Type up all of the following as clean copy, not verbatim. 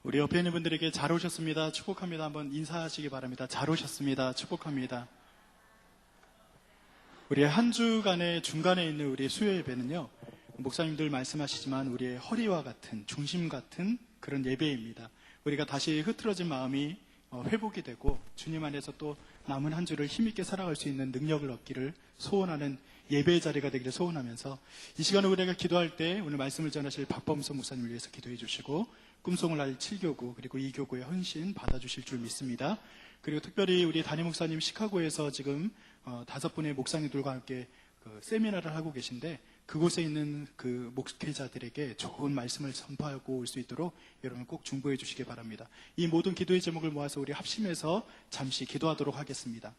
우리 옆에 있는 분들에게 잘 오셨습니다. 축복합니다. 한번 인사하시기 바랍니다. 잘 오셨습니다. 축복합니다. 우리 한 주간의 중간에 있는 우리 수요 예배는요, 목사님들 말씀하시지만 우리의 허리와 같은, 중심 같은 그런 예배입니다. 우리가 다시 흐트러진 마음이 회복이 되고 주님 안에서 또 남은 한 주를 힘있게 살아갈 수 있는 능력을 얻기를 소원하는 예배의 자리가 되기를 소원하면서, 이 시간에 우리가 기도할 때 오늘 말씀을 전하실 박범선 목사님을 위해서 기도해 주시고, 꿈송을 할 7교구 그리고 2교구의 헌신 받아주실 줄 믿습니다. 그리고 특별히 우리 담임 목사님 시카고에서 지금 5분의 목사님들과 함께 세미나를 하고 계신데, 그곳에 있는 그 목회자들에게 좋은 말씀을 선포하고 올 수 있도록 여러분 꼭 중보해 주시기 바랍니다. 이 모든 기도의 제목을 모아서 우리 합심해서 잠시 기도하도록 하겠습니다.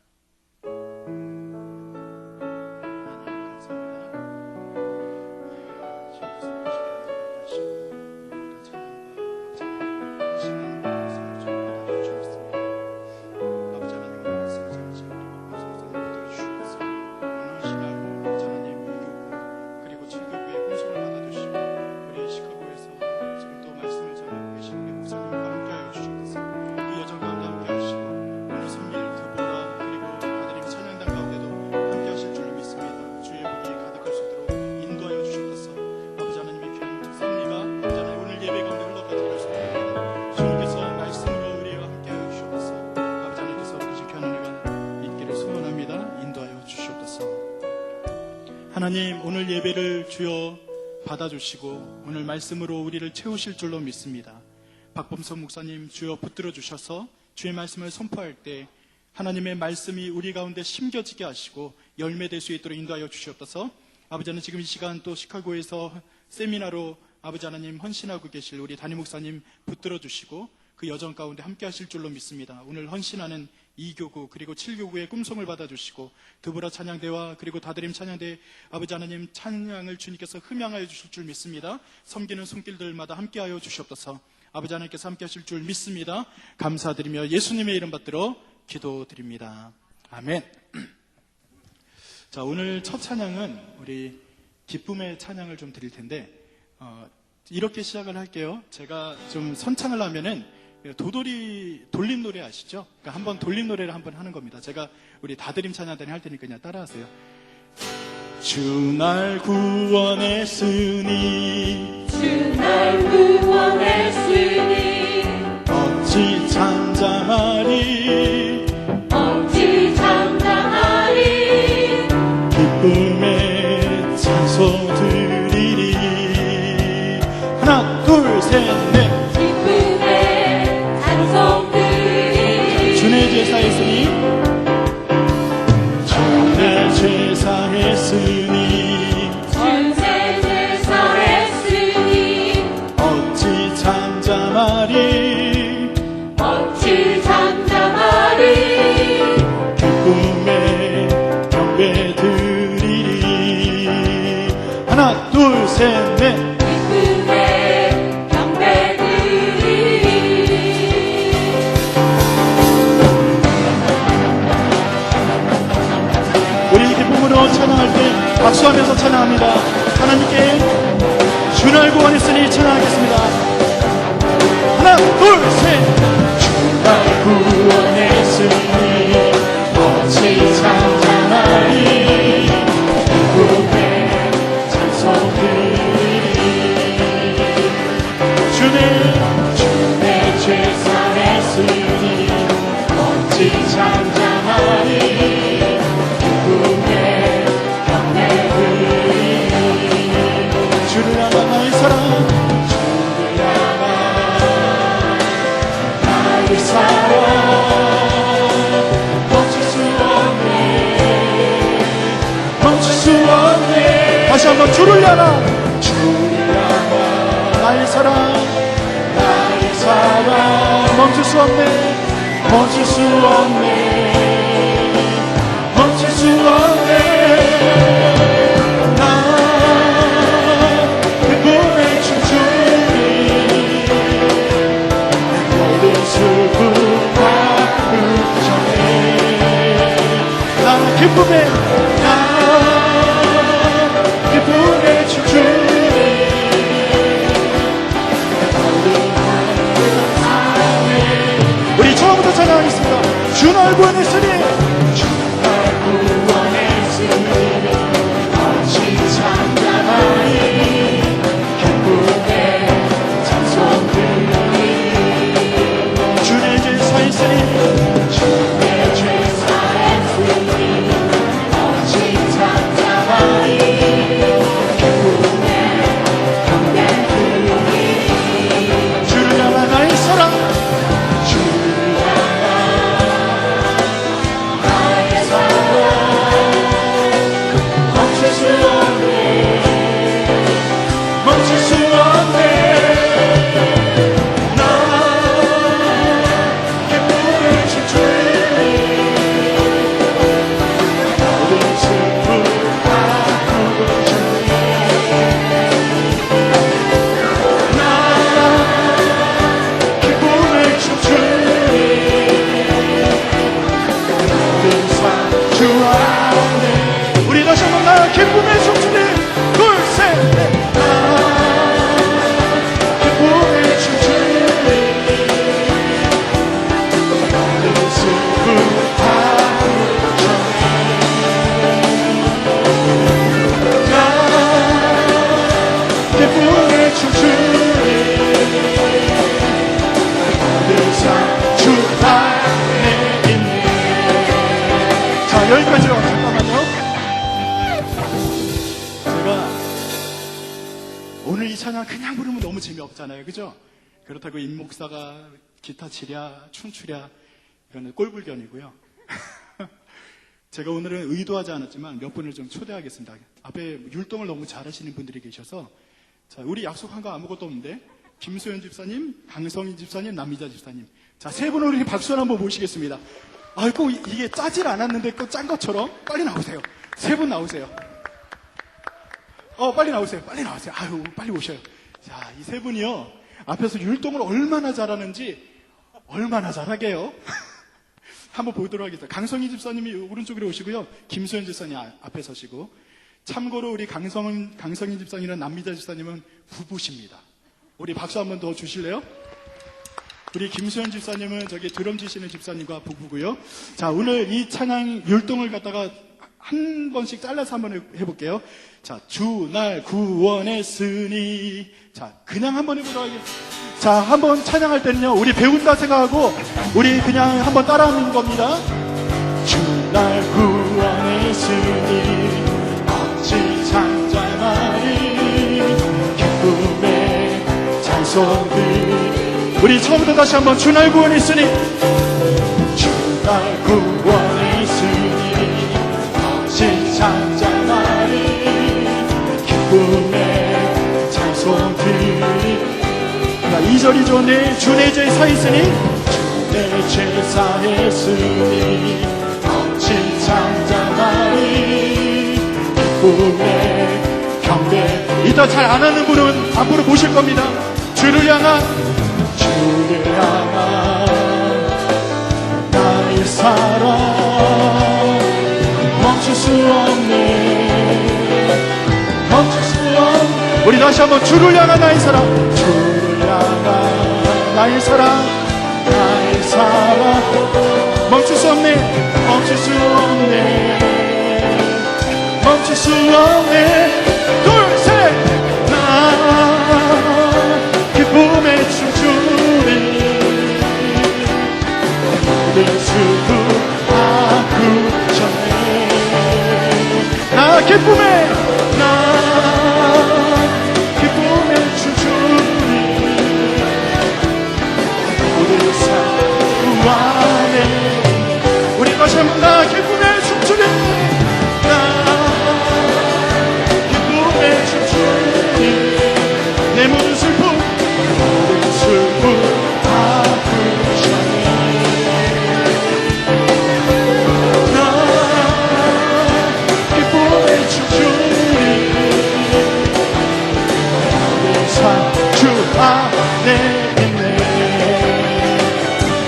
하나님, 오늘 예배를 주여 받아주시고 오늘 말씀으로 우리를 채우실 줄로 믿습니다. 박범선 목사님 주여 붙들어 주셔서 주의 말씀을 선포할 때 하나님의 말씀이 우리 가운데 심겨지게 하시고 열매될 수 있도록 인도하여 주시옵소서. 아버지 하나님, 지금 이 시간 또 시카고에서 세미나로 아버지 하나님 헌신하고 계실 우리 담임 목사님 붙들어 주시고 그 여정 가운데 함께 하실 줄로 믿습니다. 오늘 헌신하는 2교구 그리고 7교구의 꿈송을 받아주시고 드보라 찬양대와 그리고 다드림 찬양대 아버지 하나님 찬양을 주님께서 흠양하여 주실 줄 믿습니다. 섬기는 손길들마다 함께하여 주시옵소서. 아버지 하나님께서 함께 하실 줄 믿습니다. 감사드리며 예수님의 이름 받들어 기도드립니다. 아멘. 자, 오늘 첫 찬양은 우리 기쁨의 찬양을 좀 드릴 텐데 이렇게 시작을 할게요. 제가 좀 선창을 하면은 도돌이 돌림 노래 아시죠? 그러니까 한번 돌림 노래를 한번 하는 겁니다. 제가 우리 다드림 찬양단이 할 테니까 그냥 따라하세요. 주 날 구원했으니 주 날 구원했으니 어찌 잠잠하리 어찌 잠잠하리 기쁨의 찬송 드리리. 하나 둘 셋 넷. 주내 제사했으니 주내 제사했으니 전세 제사했으니 어찌 잠잠하리 어찌 잠잠하리 기쁨의 경배 드리리. 하나 둘 셋 넷. 찬양할 때 박수하면서 찬양합니다. 하나님께 주 날 구원했으니 찬양하겠습니다. 하나 둘 셋. 주 날 구원했으니 어찌 잠잠하리 기쁨의 찬송 드리리. 주내 제사했으니 어찌 잠잠하리 주를 알아 나의 사랑 주를 알아 나의 사랑 멈출 수 없네 멈출 수 없네. 다시 한번 주를 알아 나의 사랑 멈출 수 없네 멈출 수 없네 멈출 수 없네. 기쁨에 기쁨에 춤추네. 주 날 구원했으니 어찌 잠잠하리 기쁨의 찬송 들으리 주의 죄 사했으니 주의 죄 사했으니 어찌 잠잠하리 기쁨의 경배 들으리 주를 향한 나의 사랑 주를 향한 나의 사랑 멈출 수 없네 멈출 수 없네 나 기쁨에 춤추리 모든 슬픔 바꾸고 나 기쁨에 춤추리 모든 삶 주 안에 우리 다시 한번 나 기쁨에 춤추리 둘셋 기쁨에 춤추리 모든 슬픔 바꾸고 나 기쁨에 춤추리 모든 삶주 안에 있네 자 여기까지요 잠깐만요 제가 오늘 이 찬양 그냥 부르면 너무 재미없잖아요 그죠? 그렇다고 임 목사가 기타 치랴 춤추랴 이거는 꼴불견이고요 제가 오늘은 의도하지 않았지만 몇 분을 좀 초대하겠습니다 앞에 율동을 너무 잘하시는 분들이 계셔서 자 우리 약속한 거 아무것도 없는데 김소연 집사님, 강성인 집사님, 남미자 집사님 자 세 분을 우리 박수로 한번 모시겠습니다 아이고 이게 짜질 않았는데 그 짠 것처럼 빨리 나오세요 세 분 나오세요 빨리 나오세요 빨리 나오세요 아유 빨리 오셔요 자 이 세 분이요 앞에서 율동을 얼마나 잘하는지 얼마나 잘하게요 한번 보도록 하겠습니다 강성희 집사님이 오른쪽으로 오시고요 김소연 집사님 앞에 서시고 참고로 우리 강성희 집사님이랑 남미자 집사님은 부부십니다 우리 박수 한번 더 주실래요? 우리 김수현 집사님은 저기 드럼 치시는 집사님과 부부고요. 자, 오늘 이 찬양 율동을 갖다가 한 번씩 잘라서 한번 해볼게요. 자, 주 날 구원했으니. 자, 그냥 한번 해보도록 하겠습니다. 자, 한번 찬양할 때는요, 우리 배운다 생각하고, 우리 그냥 한번 따라하는 겁니다. 주 날 구원했으니, 어찌 잠잠하리, 기쁨의 찬송들. 우리 처음부터 다시 한번 주 날 구원했으니, 주 날 구원했으니, 어찌 잠잠하리, 기쁨의 찬송들. 2절이죠. 주 내 죄 사했으니, 주 내 죄 사했으니, 어찌 잠잠하리, 기쁨의 경배. 이따 잘 안 하는 분은 앞으로 보실 겁니다. 주를 향한 나의 사랑 멈출 수 없네, 멈출 수 없네. 우리 다시 한번 주를 향한 나의 사랑, 주를 향한 나의 사랑, 나의 사랑 멈출 수 없네, 멈출 수 없네, 멈출 수 없네. 둘, 셋. 나 기쁨에 춤추리, 모든 슬픔 아프셨네. 나 기쁨에 춤추리, 모든 삶 안에. 우리 다시 한번 나 기쁨에 춤추리, 나 기쁨에 춤추리, 내 모든 슬픔 아프셨네. 나 기쁨에 춤추리, 모든 삶 주 안에 있네.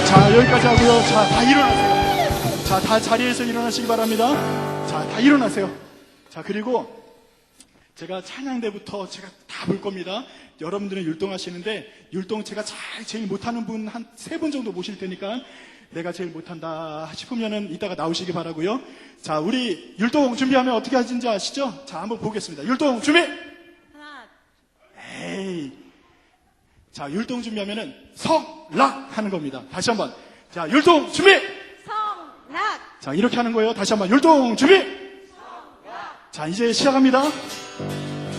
자, 여기까지 하고요. 자, 다 일어나세요. 자, 다 자리에서 일어나시기 바랍니다. 자, 다 일어나세요. 자, 그리고 제가 찬양대부터 제가 다 다 볼 겁니다. 여러분들은 율동하시는데 율동 제가 제일 못하는 분 한 3분 정도 모실 테니까 내가 제일 못한다 싶으면은 이따가 나오시기 바라고요. 자, 우리 율동 준비하면 어떻게 하는지 아시죠? 자, 한번 보겠습니다. 율동 준비! 하나, 에이. 자, 율동 준비하면은 성락 하는 겁니다. 다시 한번. 자, 율동 준비! 성락, 자, 이렇게 하는 거예요. 다시 한번. 율동 준비! 자, 이제 시작합니다.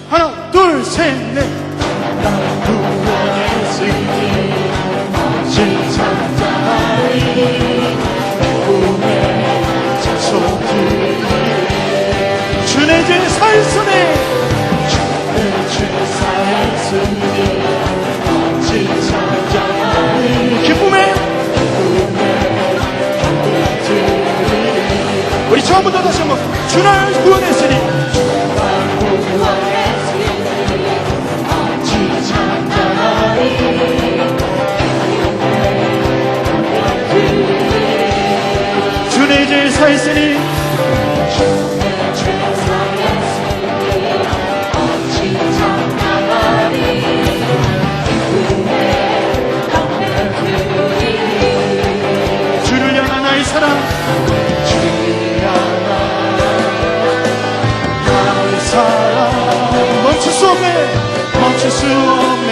하나, 둘, 셋, 넷. 주의 제 살선에 기쁨에 우리 처음부터 다시 한번 주날 구원했으니 주의 죄 사했으니 주를 향한 나의 사랑 나의 사랑 멈출 수 없네 멈출 수 없네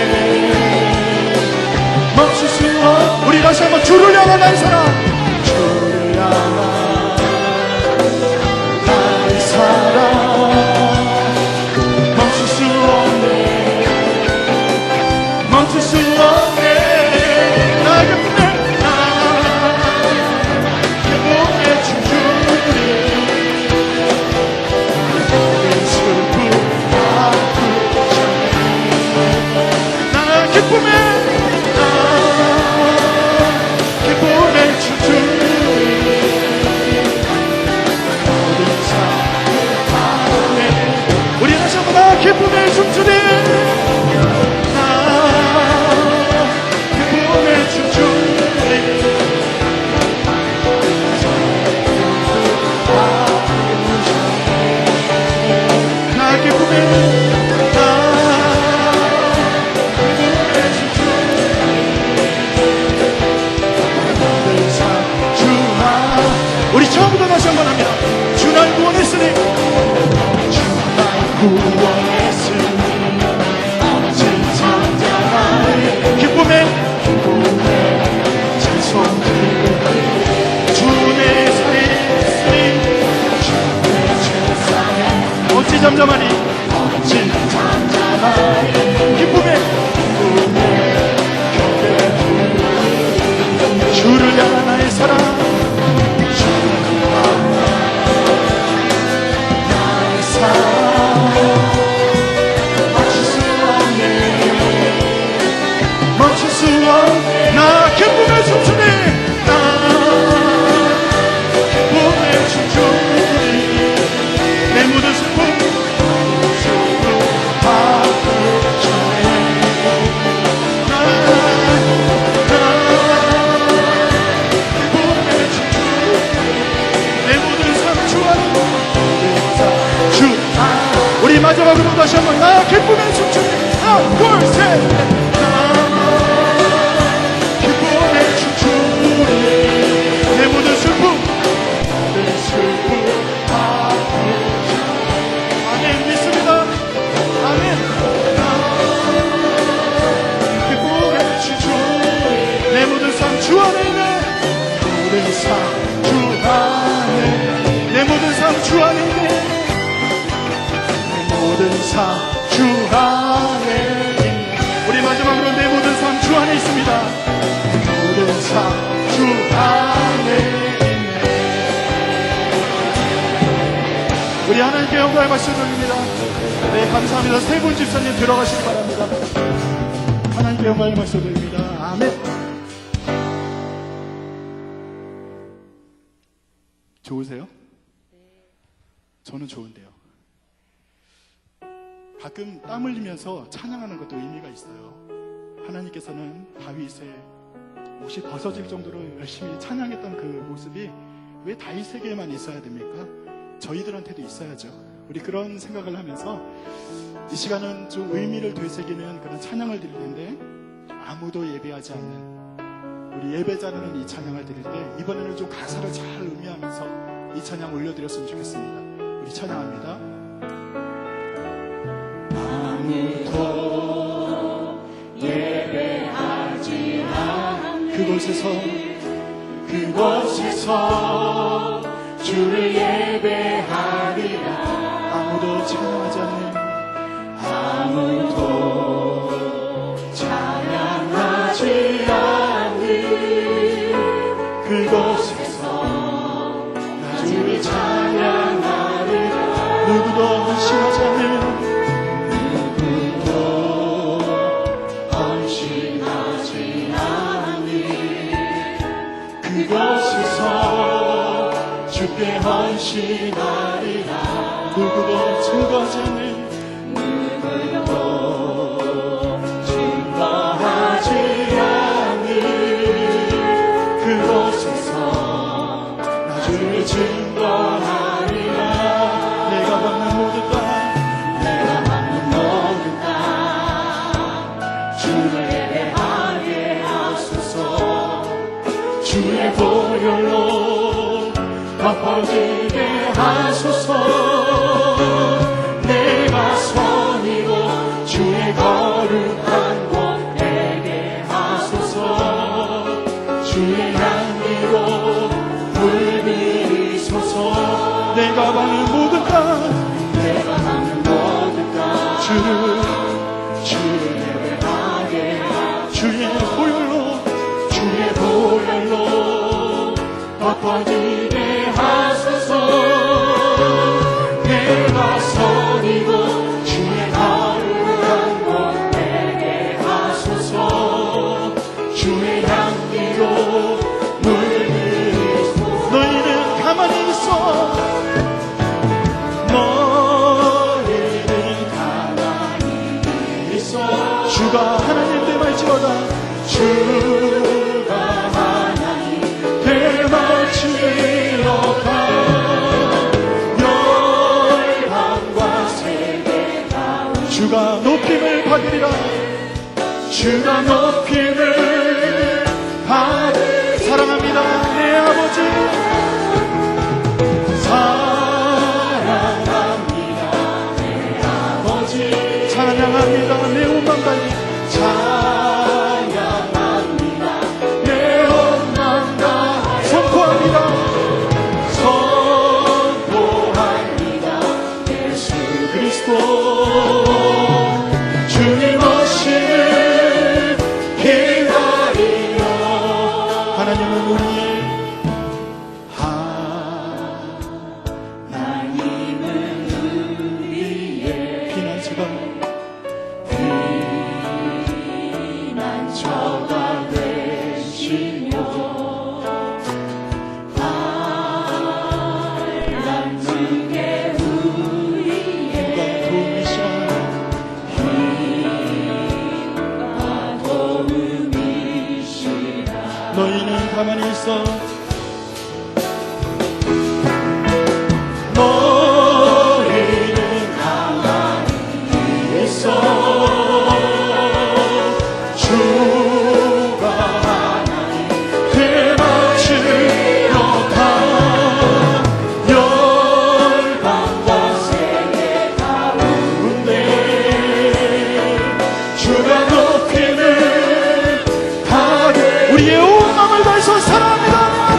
멈출 수 없네 우리 다시 한번 주를 향한 나의 사랑 주를 향한 나의 사랑 멈출 수 없네 멈출 수 없네 나에게 보내 나에게 보내 주주리 내 슬픔 나 기쁨에 나 기쁨에 주주리 모든 삶 우리 다시 한번 나 기쁨에 춤추리 우리 처음부터 다시 한번 합니다. 주 날 구원했으니 주 날 구원했으니 진창자의 기쁨에 찬송 주 내 살했으니 주내 죄사에 어찌 잠잠하니 어찌 잠잠하니 기쁨에 주를 향한 나의 사랑 나 기쁨에 춤추니 나 기쁨에 춤추니 내 모든 슬픔 바꾸시네 나 기쁨에 춤추니 내 모든 삶 주 우리 마지막으로 다시 한번 나 기쁨에 춤추니 하나 둘 셋 내 모든 슬픔 아멘 믿습니다 아멘 기쁨에 주주 내 모든 삶 주 안에 있네 모든 삶 주 안에 내 모든 삶 주 안에 있네 내 모든 삶 주 안에 있네 우리 마지막으로 내 모든 삶 주 안에 있습니다 모든 삶 주 안에 있네 우리 하나님께 영광을 말씀 드립니다 네 감사합니다 세 분 집사님 들어가시기 바랍니다 하나님께 영광을 말씀 드립니다 아멘 좋으세요? 저는 좋은데요 가끔 땀 흘리면서 찬양하는 것도 의미가 있어요 하나님께서는 다윗의 옷이 벗어질 정도로 열심히 찬양했던 그 모습이 왜 다윗에게만 있어야 됩니까? 저희들한테도 있어야죠. 우리 그런 생각을 하면서 이 시간은 좀 의미를 되새기는 그런 찬양을 드릴 텐데, 아무도 예배하지 않는 우리 예배자는 이 찬양을 드릴 때 이번에는 좀 가사를 잘 의미하면서 이 찬양 올려드렸으면 좋겠습니다. 우리 찬양합니다. 아무도 예배하지 않는 그곳에서 주를 예배하리라. 아무도 찬양하지 않는, 아무도 찬양하지 않는 그곳에서 나 주를 찬양하리라. 누구도 헌신하지 않는, 누구도 헌신하지 않는 그곳에서 주께 헌신하리라. 누구도 증거하지 않는, 누구도 증거하지 않는 그곳에서 나 주를 증거하리라. 내가 받는 모든 땅, 내가 받는 모든 땅 주를 예배하게 하소서. 주의 보혈로 덮어지게 하소서. 내가 선이고 주의 거룩한 곳 되게 하소서. 주의 향기로 물들이소서. 내가 받는 모든 땅, 내가 받는 모든 땅 주를 예배하게 주의 보혈로 덮어지게 하소서. 내가 선이고 주의 거룩한 곳 되게 하소서. 주의 향기로 물들이소서. 너희는 가만히 있어. 너희는 가만히 있어. 주가 하나님 됨할지어다. 주가 하나님 됨할지어다. 열방과 세계 가운데 주가 높임을 받으리라. 주가 높임을 받으리라. 사랑합니다 내 아버지, 사랑합니다 내 아버지, 찬양합니다 내 온 맘 다해, 찬양합니다 내 온 맘 다해, 선포합니다 예수 그리스도 주님 오시는 기다리며. 하나님은 우리의 피난처가 되시며 반란중에 우리의 도움이시라. 너희는 가만히 있어. 너희는 가만히 있어. 주가 하나님 되마치려다. 열방과 세계 가운데 주가 높임을 받으. 우리의 온 마음을 다해서 사랑합니다.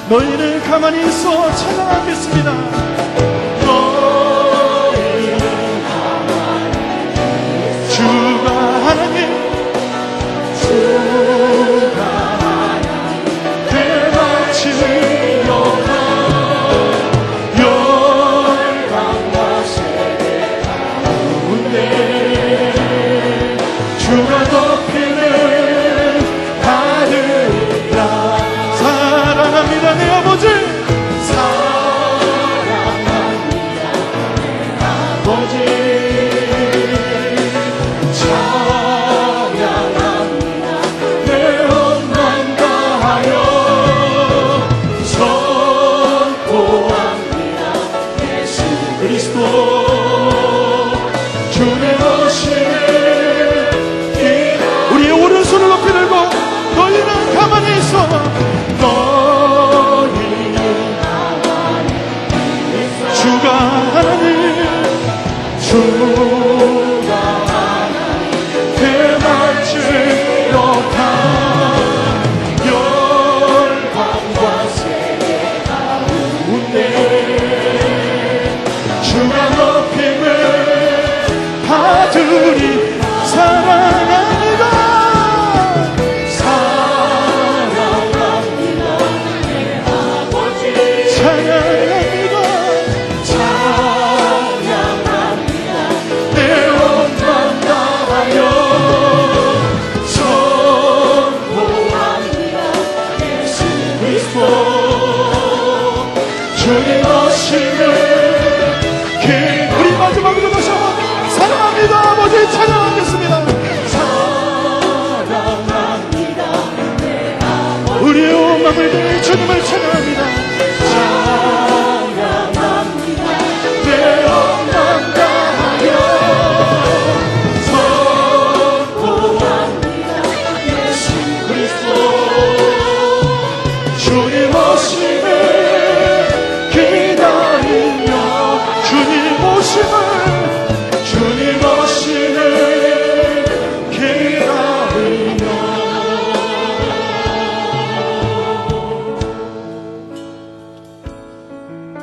너희는 가만히 있어 찬양하겠습니다. 너희는 가만히 주가 하나님 주가 하나님 대마치 영광 열방과 세계 가운데 주가 덮이는 하늘이라 사랑합니다 내 아버지 사랑합니다 내 아버지 찬양합니다 내 영광 다하여 선포합니다 예수 그리스도 주님 오시는 우리의 오른손을 높이 들고 너희는 가만히 있어 너희는 가만히 있어 주가 하나님 주가 하나님 대마치 역한 열방과 세계 가운데 주가 높임을 받으리 사랑합니다 사랑합니다 내 아버지 찬양합니다 찬양합니다 내 영광 다하여 선포합니다 예수 그리스도 주님 오시는 우리 마지막으로 다시 한번 사랑합니다 아버지 찬양하겠습니다 사랑합니다 내 아버지 우리의 온 마음을 다해 주님을 찬양합니다 찬양합니다 내 영광 다하여 선포합니다 예수 그리스도 주님 오심을 기다리며 주님 오심을 기다리며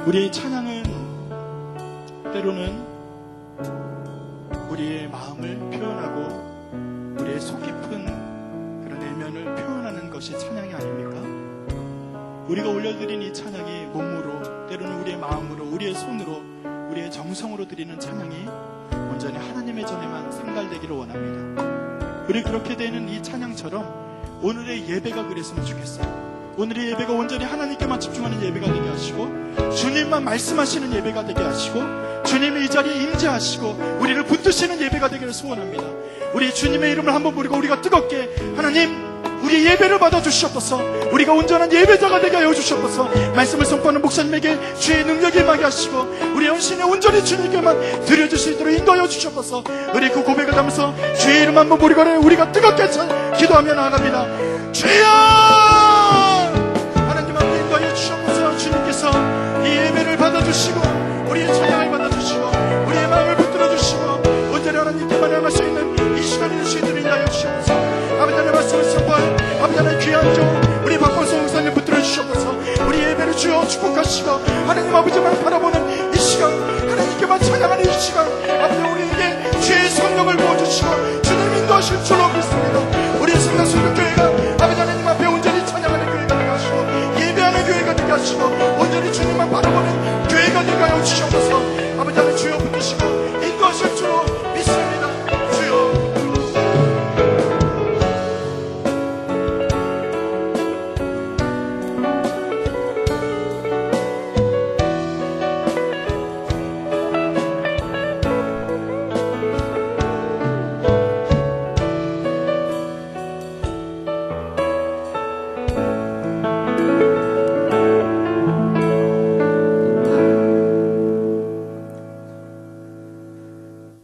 우리의 찬양은 때로는 우리의 마음을 표현하고 우리의 속 깊은 그런 내면을 표현하는 것이 찬양이 아닙니까? 우리가 올려드린 이 찬양이 몸으로 때로는 우리의 마음으로 우리의 손으로 우리의 정성으로 드리는 찬양이 온전히 하나님의 전에만 상달되기를 원합니다. 우리 그렇게 되는 이 찬양처럼 오늘의 예배가 그랬으면 좋겠어요. 오늘의 예배가 온전히 하나님께만 집중하는 예배가 되게 하시고 주님만 말씀하시는 예배가 되게 하시고 주님이 이 자리에 임재하시고 우리를 붙드시는 예배가 되기를 소원합니다. 우리 주님의 이름을 한번 부르고 우리가 뜨겁게 하나님 우리 예배를 받아주시옵소서. 우리가 온전한 예배자가 되게 하여 주시옵소서. 말씀을 선포하는 목사님에게 주의 능력이 임하게 하시고 우리 연신에 온전히 주님께만 드려줄 수 있도록 인도하여 주시옵소서. 우리 그 고백을 하면서 주의 이름 한번 부르고 우리가 뜨겁게 기도하며 나아갑니다. 주여 하나님 앞에 인도하여 주시옵소서. 주님께서 이 예배를 받아주시고 우리의 찬양을 받아주시고 우리의 마음을 붙들어주시고 온전히 하나님께만 향할 수 있는 이 시간이 주시기를 인도하여 주시옵소서. 아버지 하나님의 말씀을 선포할 아버지 하나님 귀한 종 우리 박범성 목사님 붙들어 주시옵소서. 우리 예배를 주여 축복하시고 하나님 아버지만 바라보는 이 시간 하나님께만 찬양하는 이 시간 아버지 우리에게 주의 성령을 부어주시고 주님 인도하실 줄로 믿습니다. 우리 성당순교교회가 아버지 하나님 앞에 온전히 찬양하는 교회가 되게 하시고 예배하는 교회가 되게 하시고 온전히 주님만 바라보는 교회가 되게 하여 주시옵소서. 아버지 하나님 주여 붙드시고 인도하실 줄로 믿습니다. 주여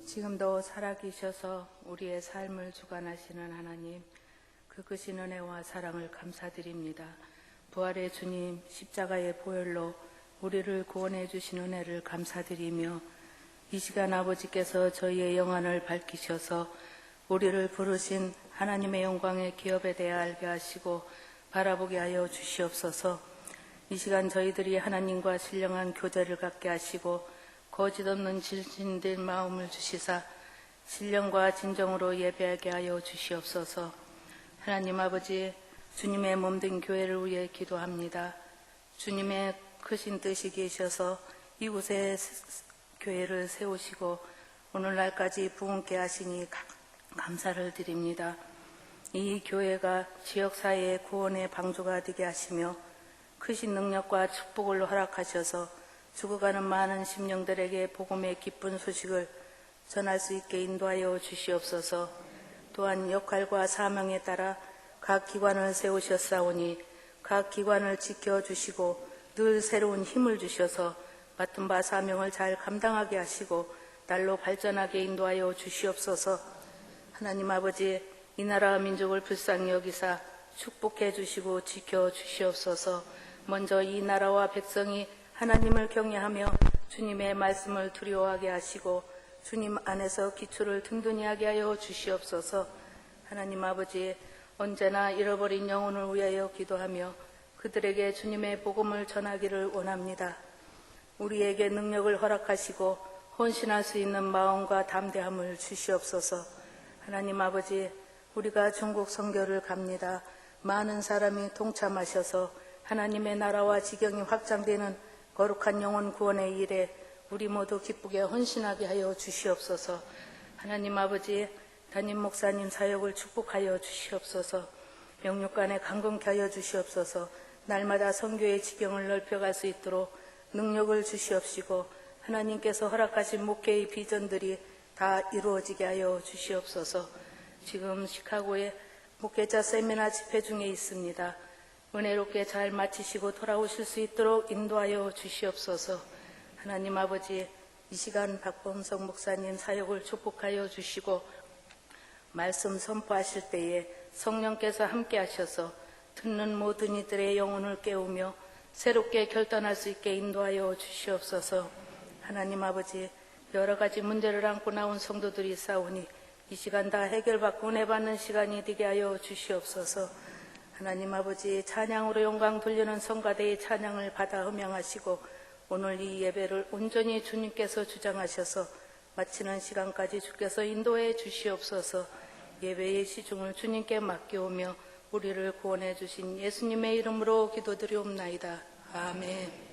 지금도 살아계셔서 우리의 삶을 주관하시는 하나님, 그 크신 은혜와 사랑을 감사드립니다. 부활의 주님 십자가의 보혈로 우리를 구원해 주신 은혜를 감사드리며 이 시간 아버지께서 저희의 영안을 밝히셔서 우리를 부르신 하나님의 영광의 기업에 대해 알게 하시고 바라보게 하여 주시옵소서. 이 시간 저희들이 하나님과 신령한 교제를 갖게 하시고 거짓 없는 진실된 마음을 주시사 신령과 진정으로 예배하게 하여 주시옵소서. 하나님 아버지, 주님의 몸된 교회를 위해 기도합니다. 주님의 크신 뜻이 계셔서 이곳에 교회를 세우시고 오늘날까지 부흥케 하시니 감사를 드립니다. 이 교회가 지역사회의 구원의 방주가 되게 하시며 크신 능력과 축복을 허락하셔서 죽어가는 많은 심령들에게 복음의 기쁜 소식을 전할 수 있게 인도하여 주시옵소서. 또한 역할과 사명에 따라 각 기관을 세우셨사오니 각 기관을 지켜주시고 늘 새로운 힘을 주셔서 맡은 바 사명을 잘 감당하게 하시고 날로 발전하게 인도하여 주시옵소서. 하나님 아버지, 이 나라와 민족을 불쌍히 여기사 축복해 주시고 지켜 주시옵소서. 먼저 이 나라와 백성이 하나님을 경외하며 주님의 말씀을 두려워하게 하시고 주님 안에서 기초를 든든히 하게 하여 주시옵소서. 하나님 아버지, 언제나 잃어버린 영혼을 위하여 기도하며 그들에게 주님의 복음을 전하기를 원합니다. 우리에게 능력을 허락하시고 헌신할 수 있는 마음과 담대함을 주시옵소서. 하나님 아버지, 우리가 중국 선교를 갑니다. 많은 사람이 동참하셔서 하나님의 나라와 지경이 확장되는 거룩한 영혼 구원의 일에 우리 모두 기쁘게 헌신하게 하여 주시옵소서. 하나님 아버지, 담임 목사님 사역을 축복하여 주시옵소서. 영육간에 강건케 하여 주시옵소서. 날마다 선교의 지경을 넓혀갈 수 있도록 능력을 주시옵시고 하나님께서 허락하신 목회의 비전들이 다 이루어지게 하여 주시옵소서. 지금 시카고에 목회자 세미나 집회 중에 있습니다. 은혜롭게 잘 마치시고 돌아오실 수 있도록 인도하여 주시옵소서. 하나님 아버지, 이 시간 박범석 목사님 사역을 축복하여 주시고 말씀 선포하실 때에 성령께서 함께 하셔서 듣는 모든 이들의 영혼을 깨우며 새롭게 결단할 수 있게 인도하여 주시옵소서. 하나님 아버지, 여러 가지 문제를 안고 나온 성도들이 싸우니 이 시간 다 해결받고 은혜받는 시간이 되게 하여 주시옵소서. 하나님 아버지, 찬양으로 영광 돌리는 성가대의 찬양을 받아 흠양하시고 오늘 이 예배를 온전히 주님께서 주장하셔서 마치는 시간까지 주께서 인도해 주시옵소서. 예배의 시중을 주님께 맡겨오며 우리를 구원해 주신 예수님의 이름으로 기도드리옵나이다. 아멘.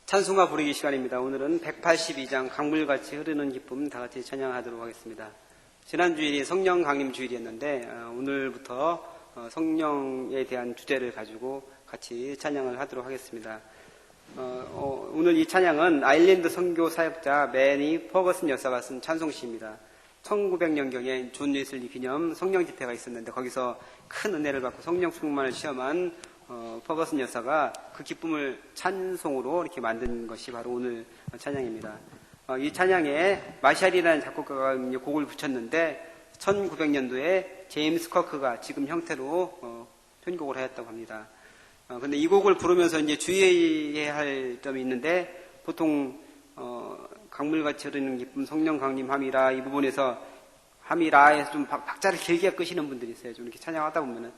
찬송가 부르기 시간입니다. 오늘은 182장 강물같이 흐르는 기쁨 다 같이 찬양하도록 하겠습니다. 지난 주일이 성령 강림 주일이었는데 오늘부터 성령에 대한 주제를 가지고 같이 찬양을 하도록 하겠습니다. 오늘 이 찬양은 아일랜드 선교 사역자 매니 퍼거슨 여사가 쓴 찬송시입니다. 1900년경에 존 웨슬리 기념 성령 집회가 있었는데 거기서 큰 은혜를 받고 성령 충만을 시험한 퍼거슨 여사가 그 기쁨을 찬송으로 이렇게 만든 것이 바로 오늘 찬양입니다. 이 찬양에 마샬이라는 작곡가가 곡을 붙였는데 1900년도에 제임스 커크가 지금 형태로 편곡을 하였다고 합니다. 근데 이 곡을 부르면서 이제 주의해야 할 점이 있는데 보통 강물같이 흐르는 기쁨 성령 강림 함이라 이 부분에서 함이라에서 좀 박자를 길게 끄시는 분들이 있어요. 좀 이렇게 찬양하다 보면은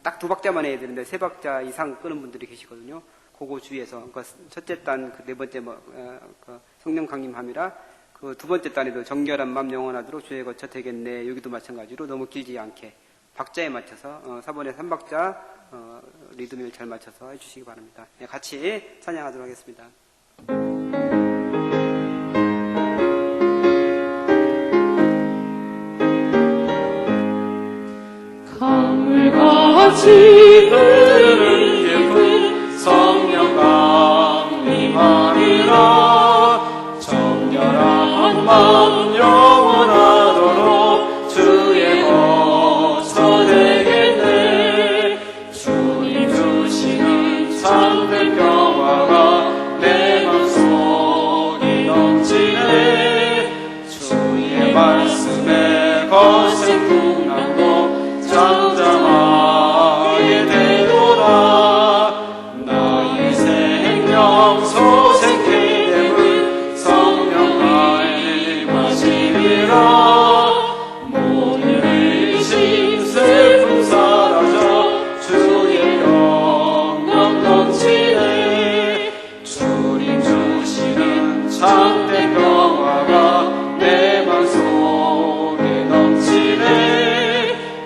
딱 2박자만 해야 되는데 3박자 이상 끄는 분들이 계시거든요. 그거 주의해서 그러니까 첫째 단, 네 번째 성령 강림함이라 그 두 번째 단에도 정결한 맘 영원하도록 주에 거쳐 되겠네. 여기도 마찬가지로 너무 길지 않게 박자에 맞춰서 4번에 3박자 리듬을 잘 맞춰서 해주시기 바랍니다. 네, 같이 찬양하도록 하겠습니다. 강물같이 흐르는 기쁨 성령 강림하리라. 정결한 마음 영원하도록 거센 풍랑도 잠잠하게 되도다. 나의 생명 소생케 됨은 성령 말씀하시리라. 모든 의심 슬픔 사라져 주의 영광 넘치네. 주님 주시는 참된 평화가 내 맘속에 넘치네.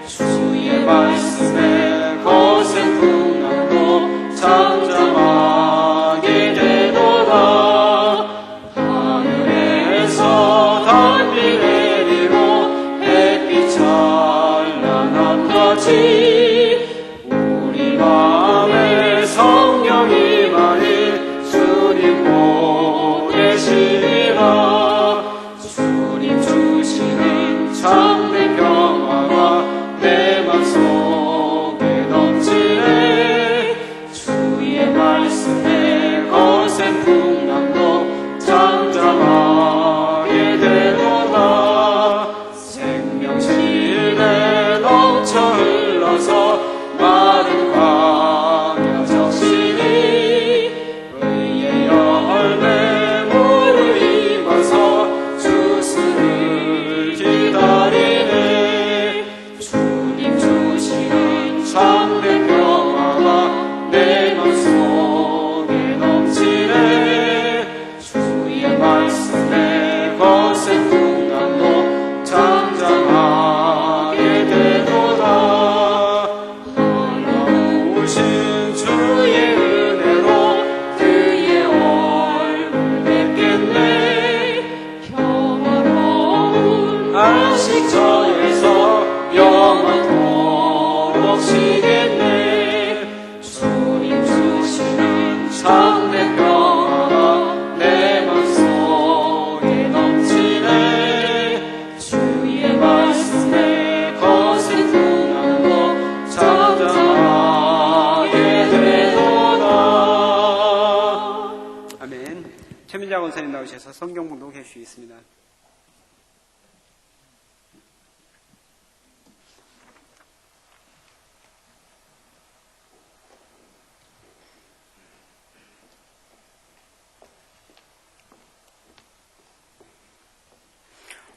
주의 말씀에 거센 풍랑도 잠잠하게 되도다. 하늘에서 단비 내리고 햇빛 찬란함같이 우리 마음에 성령이 임하니 주님 보내시리라. 주님 주시는 참된 평화가 내 맘속에 넘치네. 주의 말씀에 거센 풍랑도 잠잠하게 되도다. 생명실에 넘쳐 흘러서 마른 광야 적시니 의의 열매 물을 입어서 주스를 기다리네. 주님 주시는 참된 평화가 내 맘속에 넘치네. 주의 말씀에 거센 풍랑도 잠잠하게 되도다. 하나우신 주의 은혜로 그의 얼굴 뵙겠네. 평화로운 안식처에서 영원토록 쉬겠네. 주님 주시는 참된 평화가 내 맘속에 넘치네. 주의 말씀에 거센 풍랑도 잠잠하게 되도다. 아멘. 최민자 권사님 나오셔서 성경 봉독해 주시겠습니다.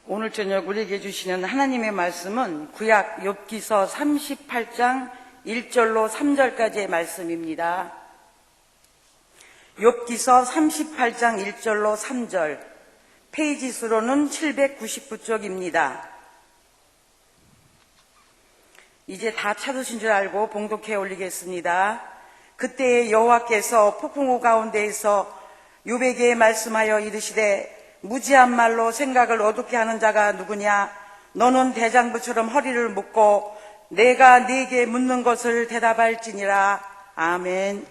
오늘 저녁 우리에게 주시는 하나님의 말씀은 구약 욥기서 38장 1절로 3절까지의 말씀입니다. 욥기서 38장 1절로 3절, 페이지 수로는 799쪽입니다. 이제 다 찾으신 줄 알고 봉독해 올리겠습니다. 그때 여호와께서 폭풍우 가운데에서 욥에게 말씀하여 이르시되 무지한 말로 생각을 어둡게 하는 자가 누구냐? 너는 대장부처럼 허리를 묶고 내가 네게 묻는 것을 대답할지니라. 아멘.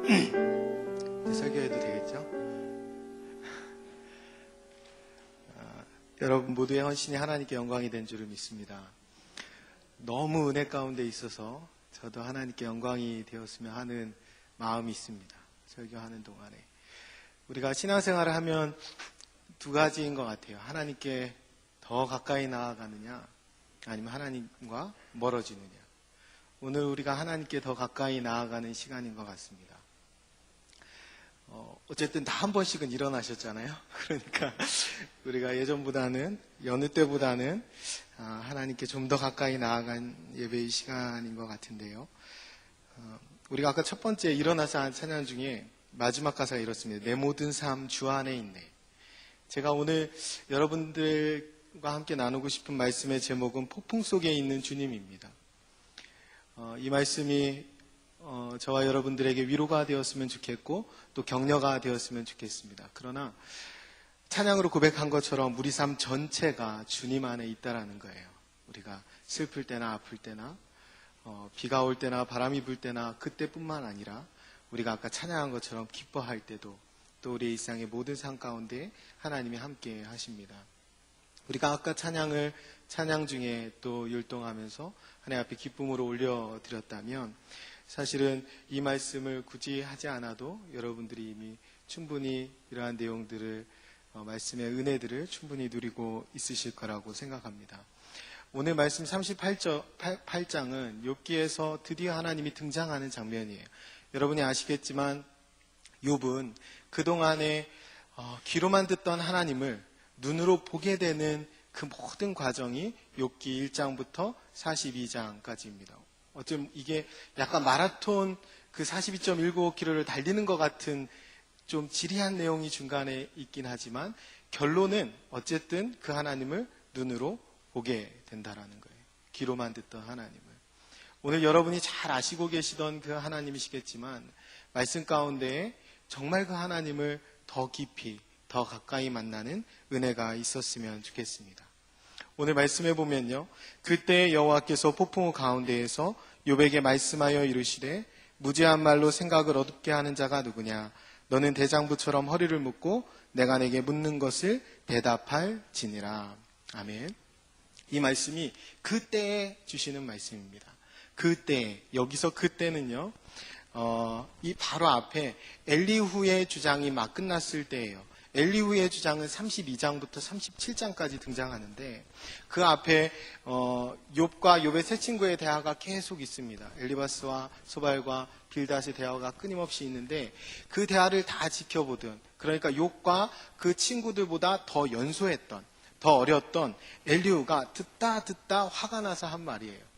이제 설교해도 되겠죠? 여러분 모두의 헌신이 하나님께 영광이 된 줄을 믿습니다. 너무 은혜 가운데 있어서 저도 하나님께 영광이 되었으면 하는 마음이 있습니다. 설교하는 동안에. 우리가 신앙생활을 하면 두 가지인 것 같아요. 하나님께 더 가까이 나아가느냐, 아니면 하나님과 멀어지느냐. 오늘 우리가 하나님께 더 가까이 나아가는 시간인 것 같습니다. 어쨌든 다 한 번씩은 일어나셨잖아요. 그러니까 우리가 예전보다는, 여느 때보다는 하나님께 좀 더 가까이 나아간 예배의 시간인 것 같은데요. 우리가 아까 첫 번째 일어나서 한 찬양 중에 마지막 가사가 이렇습니다. 내 모든 삶 주 안에 있네. 제가 오늘 여러분들과 함께 나누고 싶은 말씀의 제목은 폭풍 속에 있는 주님입니다. 이 말씀이 저와 여러분들에게 위로가 되었으면 좋겠고 또 격려가 되었으면 좋겠습니다. 그러나 찬양으로 고백한 것처럼 우리 삶 전체가 주님 안에 있다라는 거예요. 우리가 슬플 때나 아플 때나 비가 올 때나 바람이 불 때나 그때뿐만 아니라 우리가 아까 찬양한 것처럼 기뻐할 때도 또 우리의 일상의 모든 삶 가운데 하나님이 함께 하십니다. 우리가 아까 찬양 중에 또 율동하면서 하나님 앞에 기쁨으로 올려드렸다면 사실은 이 말씀을 굳이 하지 않아도 여러분들이 이미 충분히 이러한 내용들을 말씀의 은혜들을 충분히 누리고 있으실 거라고 생각합니다. 오늘 말씀 38장은 욥기에서 드디어 하나님이 등장하는 장면이에요. 여러분이 아시겠지만 욥은 그동안에 귀로만 듣던 하나님을 눈으로 보게 되는 그 모든 과정이 욥기 1장부터 42장까지입니다. 어쩜 이게 약간 마라톤 그 42.195km를 달리는 것 같은 좀 지리한 내용이 중간에 있긴 하지만 결론은 어쨌든 그 하나님을 눈으로 보게 된다라는 거예요. 귀로만 듣던 하나님을. 오늘 여러분이 잘 아시고 계시던 그 하나님이시겠지만 말씀 가운데 정말 그 하나님을 더 깊이 더 가까이 만나는 은혜가 있었으면 좋겠습니다. 오늘 말씀해 보면요. 그때 여호와께서 폭풍우 가운데에서 욥에게 말씀하여 이르시되 무지한 말로 생각을 어둡게 하는 자가 누구냐. 너는 대장부처럼 허리를 묶고 내가 내게 묻는 것을 대답할지니라. 아멘. 이 말씀이 그때에 주시는 말씀입니다. 그때, 여기서 그때는요. 이 바로 앞에 엘리후의 주장이 막 끝났을 때예요. 엘리후의 주장은 32장부터 37장까지 등장하는데 그 앞에 욥과 욥의 세 친구의 대화가 계속 있습니다. 엘리바스와 소발과 빌닷의 대화가 끊임없이 있는데 그 대화를 다 지켜보던, 그러니까 욥과 그 친구들보다 더 연소했던, 더 어렸던 엘리후가 듣다 화가 나서 한 말이에요.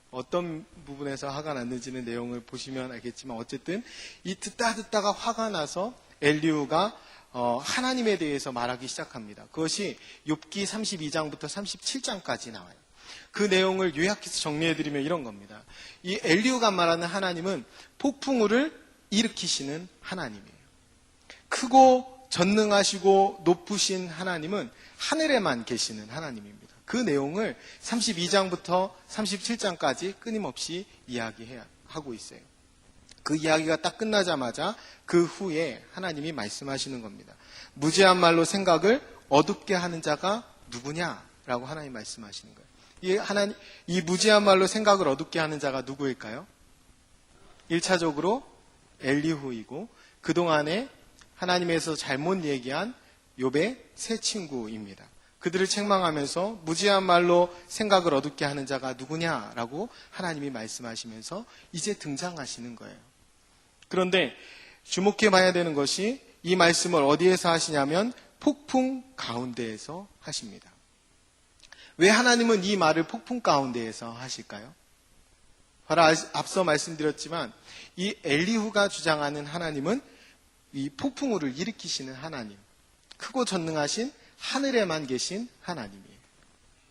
어떤 부분에서 화가 났는지는 내용을 보시면 알겠지만 어쨌든 이 듣다가 화가 나서 엘리후가 하나님에 대해서 말하기 시작합니다. 그것이 욥기 32장부터 37장까지 나와요. 그 내용을 요약해서 정리해드리면 이런 겁니다. 이 엘리후가 말하는 하나님은 폭풍우를 일으키시는 하나님이에요. 크고 전능하시고 높으신 하나님은 하늘에만 계시는 하나님입니다. 그 내용을 32장부터 37장까지 끊임없이 이야기하고 있어요. 그 이야기가 딱 끝나자마자 그 후에 하나님이 말씀하시는 겁니다. 무지한 말로 생각을 어둡게 하는 자가 누구냐라고 하나님 말씀하시는 거예요. 이 무지한 말로 생각을 어둡게 하는 자가 누구일까요? 1차적으로 엘리후이고 그동안에 하나님에서 잘못 얘기한 욥의 세 친구입니다. 그들을 책망하면서 무지한 말로 생각을 어둡게 하는 자가 누구냐라고 하나님이 말씀하시면서 이제 등장하시는 거예요. 그런데 주목해 봐야 되는 것이 이 말씀을 어디에서 하시냐면 폭풍 가운데에서 하십니다. 왜 하나님은 이 말을 폭풍 가운데에서 하실까요? 바로 앞서 말씀드렸지만 이 엘리후가 주장하는 하나님은 이 폭풍우를 일으키시는 하나님, 크고 전능하신 하늘에만 계신 하나님이에요.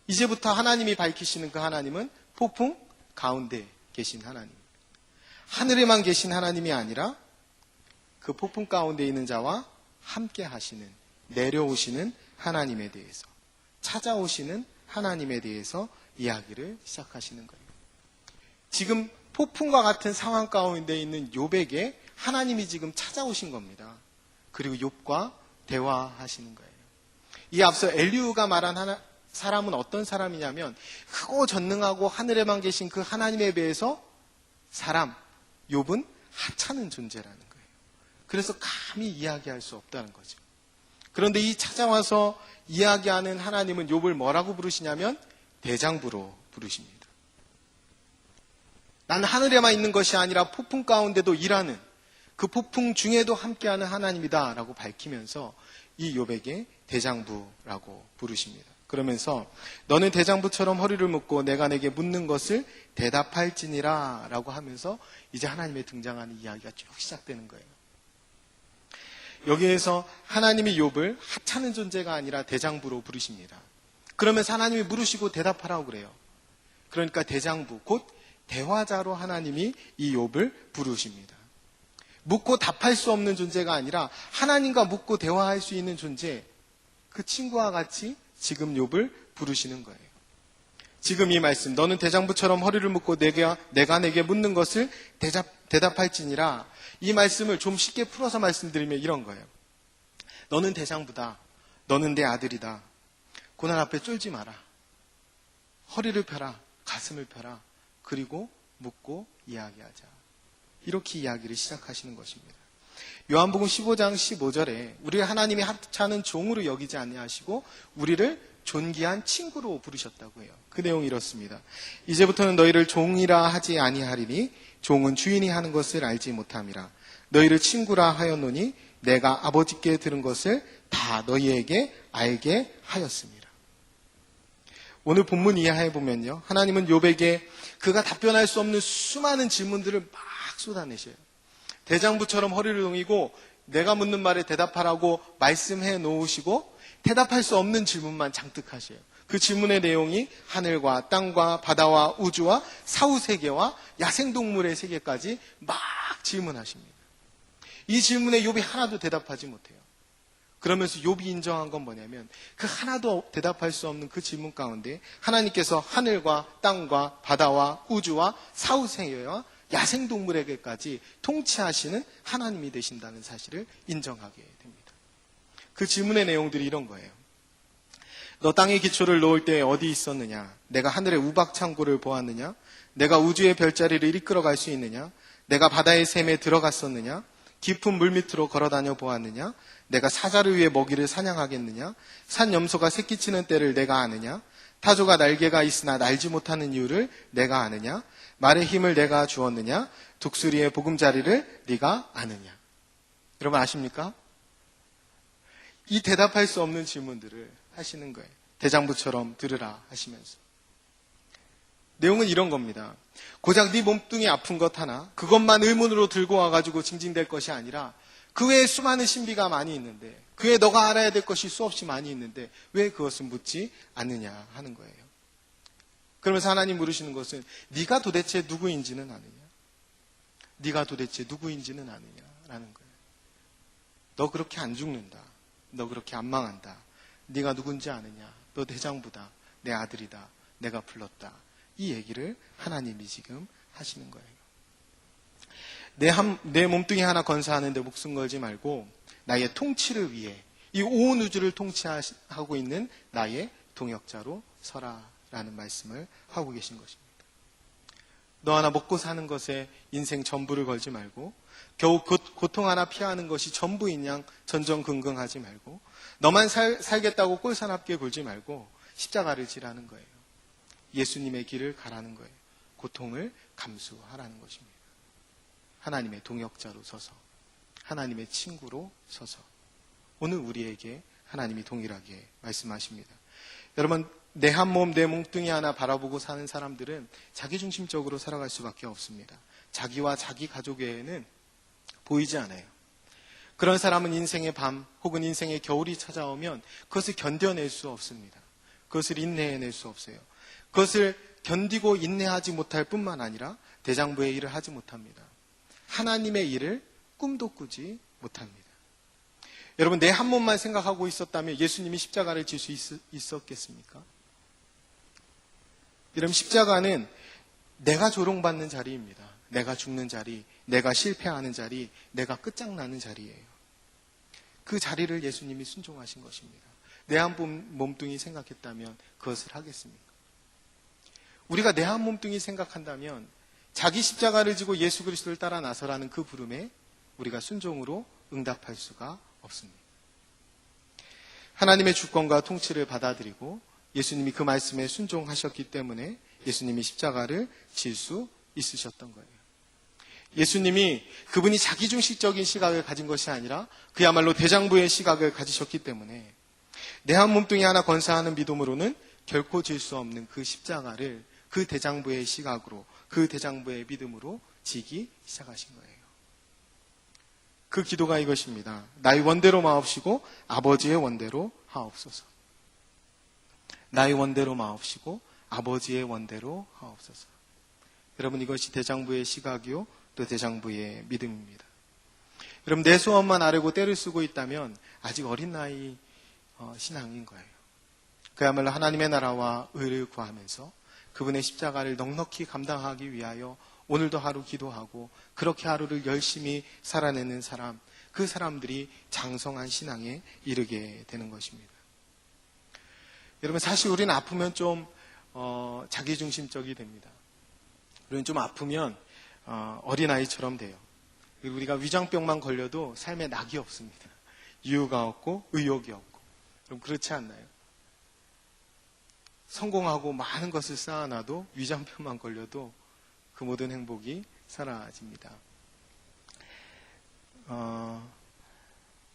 이제부터 하나님이 밝히시는 그 하나님은 폭풍 가운데 계신 하나님. 하늘에만 계신 하나님이 아니라 그 폭풍 가운데 있는 자와 함께 하시는, 내려오시는 하나님에 대해서, 찾아오시는 하나님에 대해서 이야기를 시작하시는 거예요. 지금 폭풍과 같은 상황 가운데 있는 욥에게 하나님이 지금 찾아오신 겁니다. 그리고 욥과 대화하시는 거예요. 이 앞서 엘리후가 말한 사람은 어떤 사람이냐면 크고 전능하고 하늘에만 계신 그 하나님에 비해서 사람, 욥은 하찮은 존재라는 거예요. 그래서 감히 이야기할 수 없다는 거죠. 그런데 이 찾아와서 이야기하는 하나님은 욥을 뭐라고 부르시냐면 대장부로 부르십니다. 나는 하늘에만 있는 것이 아니라 폭풍 가운데도 일하는, 그 폭풍 중에도 함께하는 하나님이다 라고 밝히면서 이 욥에게 대장부라고 부르십니다. 그러면서 너는 대장부처럼 허리를 묶고 내가 내게 묻는 것을 대답할지니라 라고 하면서 이제 하나님의 등장하는 이야기가 쭉 시작되는 거예요. 여기에서 하나님이 욥을 하찮은 존재가 아니라 대장부로 부르십니다. 그러면서 하나님이 물으시고 대답하라고 그래요. 그러니까 대장부, 곧 대화자로 하나님이 이 욥을 부르십니다. 묻고 답할 수 없는 존재가 아니라 하나님과 묻고 대화할 수 있는 존재, 그 친구와 같이 지금 욥을 부르시는 거예요. 지금 이 말씀, 너는 대장부처럼 허리를 묶고 내가 내게 묻는 것을 대답할지니라, 이 말씀을 좀 쉽게 풀어서 말씀드리면 이런 거예요. 너는 대장부다. 너는 내 아들이다. 고난 앞에 쫄지 마라. 허리를 펴라. 가슴을 펴라. 그리고 묻고 이야기하자. 이렇게 이야기를 시작하시는 것입니다. 요한복음 15장 15절에 우리를 하나님이 하찮은 종으로 여기지 아니하시고 우리를 존귀한 친구로 부르셨다고 해요. 그 내용이 이렇습니다. 이제부터는 너희를 종이라 하지 아니하리니 종은 주인이 하는 것을 알지 못함이라. 너희를 친구라 하였노니 내가 아버지께 들은 것을 다 너희에게 알게 하였습니다. 오늘 본문 이해해 보면요, 하나님은 욥에게 그가 답변할 수 없는 수많은 질문들을 막 쏟아내셔요. 대장부처럼 허리를 동이고 내가 묻는 말에 대답하라고 말씀해 놓으시고 대답할 수 없는 질문만 잔뜩 하셔요. 그 질문의 내용이 하늘과 땅과 바다와 우주와 사후세계와 야생동물의 세계까지 막 질문하십니다. 이 질문에 욥이 하나도 대답하지 못해요. 그러면서 욥이 인정한 건 뭐냐면 그 하나도 대답할 수 없는 그 질문 가운데 하나님께서 하늘과 땅과 바다와 우주와 사후세계와 야생동물에게까지 통치하시는 하나님이 되신다는 사실을 인정하게 됩니다. 그 질문의 내용들이 이런 거예요. 너 땅의 기초를 놓을 때 어디 있었느냐? 내가 하늘의 우박창고를 보았느냐? 내가 우주의 별자리를 이끌어갈 수 있느냐? 내가 바다의 샘에 들어갔었느냐? 깊은 물 밑으로 걸어다녀 보았느냐? 내가 사자를 위해 먹이를 사냥하겠느냐? 산 염소가 새끼치는 때를 내가 아느냐? 타조가 날개가 있으나 날지 못하는 이유를 내가 아느냐? 말의 힘을 내가 주었느냐? 독수리의 보금자리를 네가 아느냐? 여러분 아십니까? 이 대답할 수 없는 질문들을 하시는 거예요. 대장부처럼 들으라 하시면서. 내용은 이런 겁니다. 고작 네 몸뚱이 아픈 것 하나, 그것만 의문으로 들고 와가지고 징징댈 것이 아니라 그 외에 수많은 신비가 많이 있는데, 그 외에 너가 알아야 될 것이 수없이 많이 있는데 왜 그것을 묻지 않느냐 하는 거예요. 그러면서 하나님 물으시는 것은 네가 도대체 누구인지는 아느냐? 네가 도대체 누구인지는 아느냐라는 거예요. 너 그렇게 안 죽는다. 너 그렇게 안 망한다. 네가 누군지 아느냐? 너 대장부다. 내 아들이다. 내가 불렀다. 이 얘기를 하나님이 지금 하시는 거예요. 내 몸뚱이 하나 건사하는데 목숨 걸지 말고 나의 통치를 위해 이 온 우주를 통치하고 있는 나의 동역자로 서라라는 말씀을 하고 계신 것입니다. 너 하나 먹고 사는 것에 인생 전부를 걸지 말고 겨우 고통 하나 피하는 것이 전부인 양 전전긍긍하지 말고 너만 살겠다고 꼴사납게 굴지 말고 십자가를 지라는 거예요. 예수님의 길을 가라는 거예요. 고통을 감수하라는 것입니다. 하나님의 동역자로 서서, 하나님의 친구로 서서 오늘 우리에게 하나님이 동일하게 말씀하십니다. 여러분, 내 한 몸, 내 몽뚱이 하나 바라보고 사는 사람들은 자기중심적으로 살아갈 수밖에 없습니다. 자기와 자기 가족 외에는 보이지 않아요. 그런 사람은 인생의 밤 혹은 인생의 겨울이 찾아오면 그것을 견뎌낼 수 없습니다. 그것을 인내해낼 수 없어요. 그것을 견디고 인내하지 못할 뿐만 아니라 대장부의 일을 하지 못합니다. 하나님의 일을 꿈도 꾸지 못합니다. 여러분, 내 한 몸만 생각하고 있었다면 예수님이 십자가를 질 수 있었겠습니까? 여러분, 십자가는 내가 조롱받는 자리입니다. 내가 죽는 자리, 내가 실패하는 자리, 내가 끝장나는 자리예요. 그 자리를 예수님이 순종하신 것입니다. 내 한 몸뚱이 생각했다면 그것을 하겠습니까? 우리가 내 한 몸뚱이 생각한다면 자기 십자가를 지고 예수 그리스도를 따라 나서라는 그 부름에 우리가 순종으로 응답할 수가 없습니다. 하나님의 주권과 통치를 받아들이고 예수님이 그 말씀에 순종하셨기 때문에 예수님이 십자가를 질 수 있으셨던 거예요. 예수님이 그분이 자기중식적인 시각을 가진 것이 아니라 그야말로 대장부의 시각을 가지셨기 때문에 내 한 몸뚱이 하나 건사하는 믿음으로는 결코 질 수 없는 그 십자가를 그 대장부의 시각으로, 그 대장부의 믿음으로 지기 시작하신 거예요. 그 기도가 이것입니다. 나의 원대로 마옵시고 아버지의 원대로 하옵소서. 나의 원대로 마옵시고 아버지의 원대로 하옵소서. 여러분, 이것이 대장부의 시각이요 또 대장부의 믿음입니다. 여러분, 내 소원만 아뢰고 때를 쓰고 있다면 아직 어린 나이 신앙인 거예요. 그야말로 하나님의 나라와 의를 구하면서 그분의 십자가를 넉넉히 감당하기 위하여 오늘도 하루 기도하고 그렇게 하루를 열심히 살아내는 사람, 그 사람들이 장성한 신앙에 이르게 되는 것입니다. 여러분, 사실 우리는 아프면 좀 자기중심적이 됩니다. 우리는 좀 아프면 어린아이처럼 돼요. 우리가 위장병만 걸려도 삶에 낙이 없습니다. 이유가 없고 의욕이 없고. 그럼 그렇지 않나요? 성공하고 많은 것을 쌓아놔도 위장병만 걸려도 그 모든 행복이 사라집니다.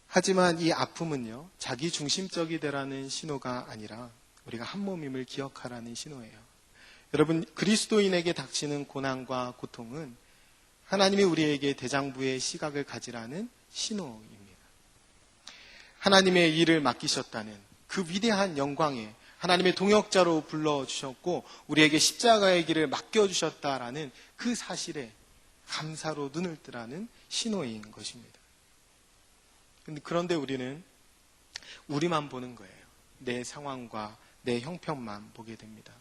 하지만 이 아픔은요, 자기중심적이 되라는 신호가 아니라 우리가 한 몸임을 기억하라는 신호예요. 여러분, 그리스도인에게 닥치는 고난과 고통은 하나님이 우리에게 대장부의 시각을 가지라는 신호입니다. 하나님의 일을 맡기셨다는 그 위대한 영광에 하나님의 동역자로 불러주셨고 우리에게 십자가의 길을 맡겨주셨다라는 그 사실에 감사로 눈을 뜨라는 신호인 것입니다. 그런데 우리는 우리만 보는 거예요. 내 상황과 내 형편만 보게 됩니다.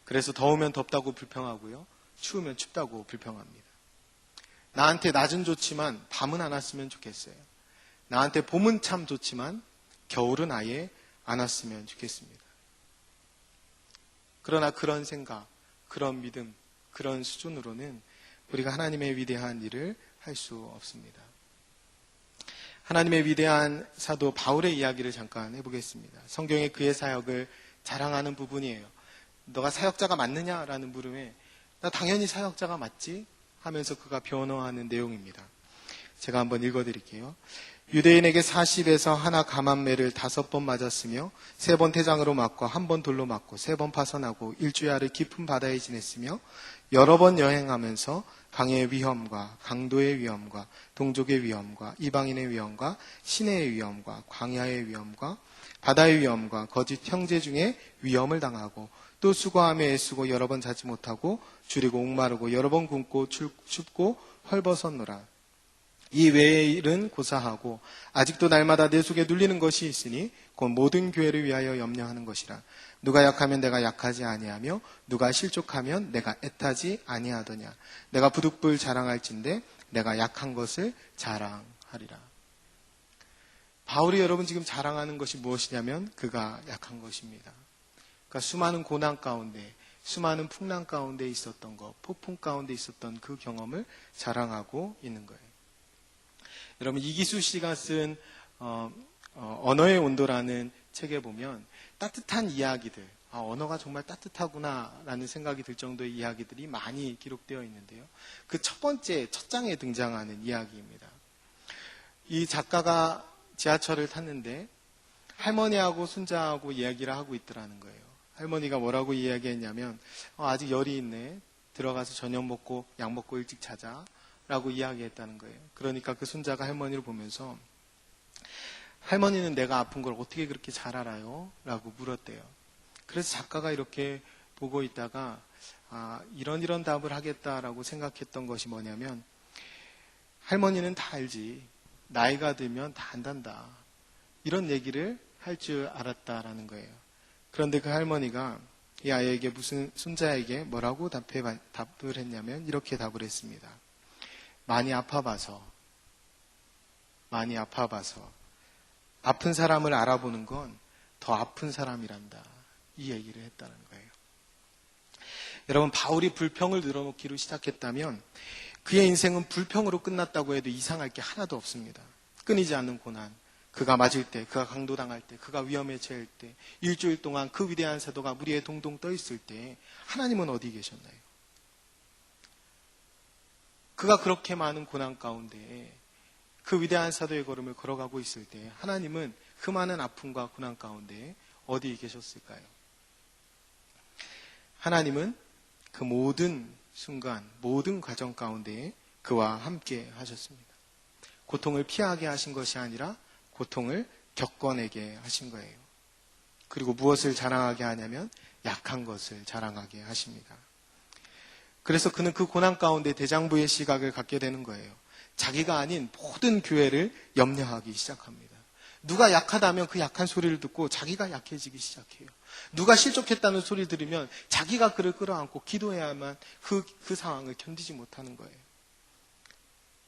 그래서 더우면 덥다고 불평하고요. 추우면 춥다고 불평합니다. 나한테 낮은 좋지만 밤은 안 왔으면 좋겠어요. 나한테 봄은 참 좋지만 겨울은 아예 안 왔으면 좋겠습니다. 그러나 그런 생각, 그런 믿음, 그런 수준으로는 우리가 하나님의 위대한 일을 할 수 없습니다. 하나님의 위대한 사도 바울의 이야기를 잠깐 해보겠습니다. 성경에 그의 사역을 자랑하는 부분이에요. 너가 사역자가 맞느냐라는 물음에 나 당연히 사역자가 맞지 하면서 그가 변호하는 내용입니다. 제가 한번 읽어드릴게요. 유대인에게 40에서 하나 감한매를 5번 맞았으며 3번 태장으로 맞고 1번 돌로 맞고 3번 파선하고 일주야를 깊은 바다에 지냈으며 여러 번 여행하면서 강의 위험과 강도의 위험과 동족의 위험과 이방인의 위험과 시내의 위험과 광야의 위험과 바다의 위험과 거짓 형제 중에 위험을 당하고 또 수고하며 애쓰고 여러 번 자지 못하고 줄이고 옥마르고 여러 번 굶고 춥고 헐벗었노라. 이 외의 일은 고사하고 아직도 날마다 내 속에 눌리는 것이 있으니 곧 모든 교회를 위하여 염려하는 것이라. 누가 약하면 내가 약하지 아니하며 누가 실족하면 내가 애타지 아니하더냐. 내가 부득불 자랑할진대 내가 약한 것을 자랑하리라. 바울이 여러분 지금 자랑하는 것이 무엇이냐면 그가 약한 것입니다. 그러니까 수많은 고난 가운데, 수많은 풍랑 가운데 있었던 것, 폭풍 가운데 있었던 그 경험을 자랑하고 있는 거예요. 여러분, 이기수 씨가 쓴 언어의 온도라는 책에 보면 따뜻한 이야기들, 언어가 정말 따뜻하구나라는 생각이 들 정도의 이야기들이 많이 기록되어 있는데요. 그 첫 장에 등장하는 이야기입니다. 이 작가가 지하철을 탔는데 할머니하고 손자하고 이야기를 하고 있더라는 거예요. 할머니가 뭐라고 이야기했냐면 아직 열이 있네. 들어가서 저녁 먹고 약 먹고 일찍 자자 라고 이야기했다는 거예요. 그러니까 그 손자가 할머니를 보면서 할머니는 내가 아픈 걸 어떻게 그렇게 잘 알아요? 라고 물었대요. 그래서 작가가 이렇게 보고 있다가 이런 답을 하겠다라고 생각했던 것이 뭐냐면 할머니는 다 알지. 나이가 들면 다 안단다. 이런 얘기를 할 줄 알았다라는 거예요. 그런데 그 할머니가 이 아이에게 무슨 손자에게 뭐라고 답을 했냐면 이렇게 답을 했습니다. 많이 아파봐서 아픈 사람을 알아보는 건 더 아픈 사람이란다. 이 얘기를 했다는 거예요. 여러분, 바울이 불평을 늘어놓기로 시작했다면 그의 인생은 불평으로 끝났다고 해도 이상할 게 하나도 없습니다. 끊이지 않는 고난, 그가 맞을 때, 그가 강도당할 때, 그가 위험에 처할 때, 일주일 동안 그 위대한 사도가 물 위에 동동 떠 있을 때 하나님은 어디 계셨나요? 그가 그렇게 많은 고난 가운데 그 위대한 사도의 걸음을 걸어가고 있을 때 하나님은 그 많은 아픔과 고난 가운데 어디 계셨을까요? 하나님은 그 모든 순간, 모든 과정 가운데 그와 함께 하셨습니다. 고통을 피하게 하신 것이 아니라 고통을 겪어내게 하신 거예요. 그리고 무엇을 자랑하게 하냐면 약한 것을 자랑하게 하십니다. 그래서 그는 그 고난 가운데 대장부의 시각을 갖게 되는 거예요. 자기가 아닌 모든 교회를 염려하기 시작합니다. 누가 약하다면 그 약한 소리를 듣고 자기가 약해지기 시작해요. 누가 실족했다는 소리를 들으면 자기가 그를 끌어안고 기도해야만 그 상황을 견디지 못하는 거예요.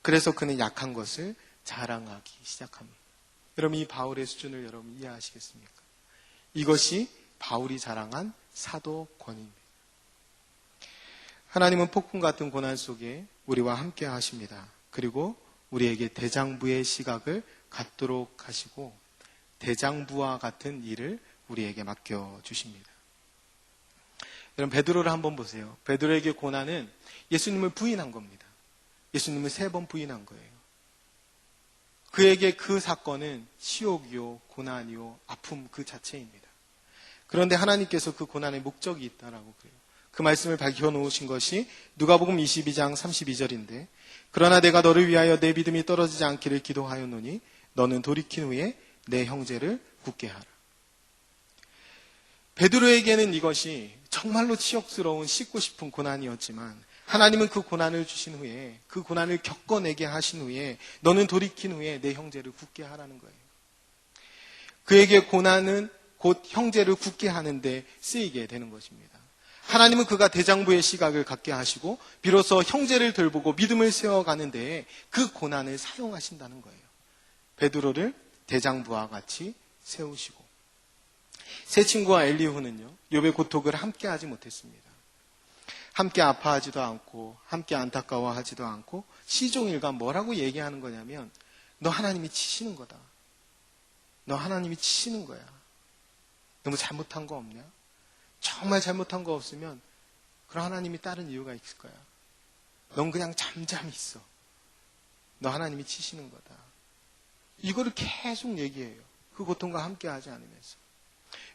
그래서 그는 약한 것을 자랑하기 시작합니다. 여러분, 이 바울의 수준을 여러분 이해하시겠습니까? 이것이 바울이 자랑한 사도권입니다. 하나님은 폭풍 같은 고난 속에 우리와 함께 하십니다. 그리고 우리에게 대장부의 시각을 갖도록 하시고 대장부와 같은 일을 우리에게 맡겨주십니다. 여러분, 베드로를 한번 보세요. 베드로에게 고난은 예수님을 부인한 겁니다. 예수님을 3번 부인한 거예요. 그에게 그 사건은 시옥이요, 고난이요, 아픔 그 자체입니다. 그런데 하나님께서 그 고난의 목적이 있다라고 그래요. 그 말씀을 밝혀놓으신 것이 누가복음 22장 32절인데 그러나 내가 너를 위하여 내 믿음이 떨어지지 않기를 기도하였노니 너는 돌이킨 후에 내 형제를 굳게 하라. 베드로에게는 이것이 정말로 치욕스러운 씻고 싶은 고난이었지만 하나님은 그 고난을 주신 후에 그 고난을 겪어내게 하신 후에 너는 돌이킨 후에 내 형제를 굳게 하라는 거예요. 그에게 고난은 곧 형제를 굳게 하는데 쓰이게 되는 것입니다. 하나님은 그가 대장부의 시각을 갖게 하시고 비로소 형제를 돌보고 믿음을 세워가는데 그 고난을 사용하신다는 거예요. 베드로를 대장부와 같이 세우시고 세 친구와 엘리후는요, 욥의 고통을 함께 하지 못했습니다. 함께 아파하지도 않고 함께 안타까워하지도 않고 시종일관 뭐라고 얘기하는 거냐면 너 하나님이 치시는 거다. 너 하나님이 치시는 거야. 너무 잘못한 거 없냐? 정말 잘못한 거 없으면 그럼 하나님이 다른 이유가 있을 거야. 넌 그냥 잠잠히 있어. 너 하나님이 치시는 거다. 이거를 계속 얘기해요. 그 고통과 함께 하지 않으면서.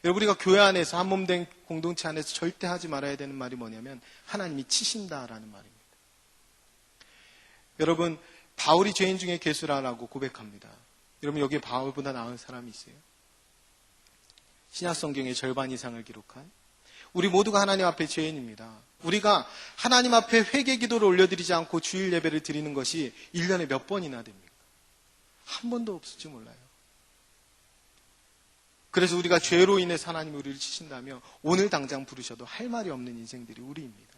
여러분, 우리가 교회 안에서 한 몸 된 공동체 안에서 절대 하지 말아야 되는 말이 뭐냐면 하나님이 치신다라는 말입니다. 여러분, 바울이 죄인 중에 괴수라라고 고백합니다. 여러분, 여기에 바울보다 나은 사람이 있어요? 신약 성경의 절반 이상을 기록한 우리 모두가 하나님 앞에 죄인입니다. 우리가 하나님 앞에 회개 기도를 올려드리지 않고 주일 예배를 드리는 것이 1년에 몇 번이나 됩니까? 한 번도 없을지 몰라요. 그래서 우리가 죄로 인해서 하나님이 우리를 치신다면 오늘 당장 부르셔도 할 말이 없는 인생들이 우리입니다.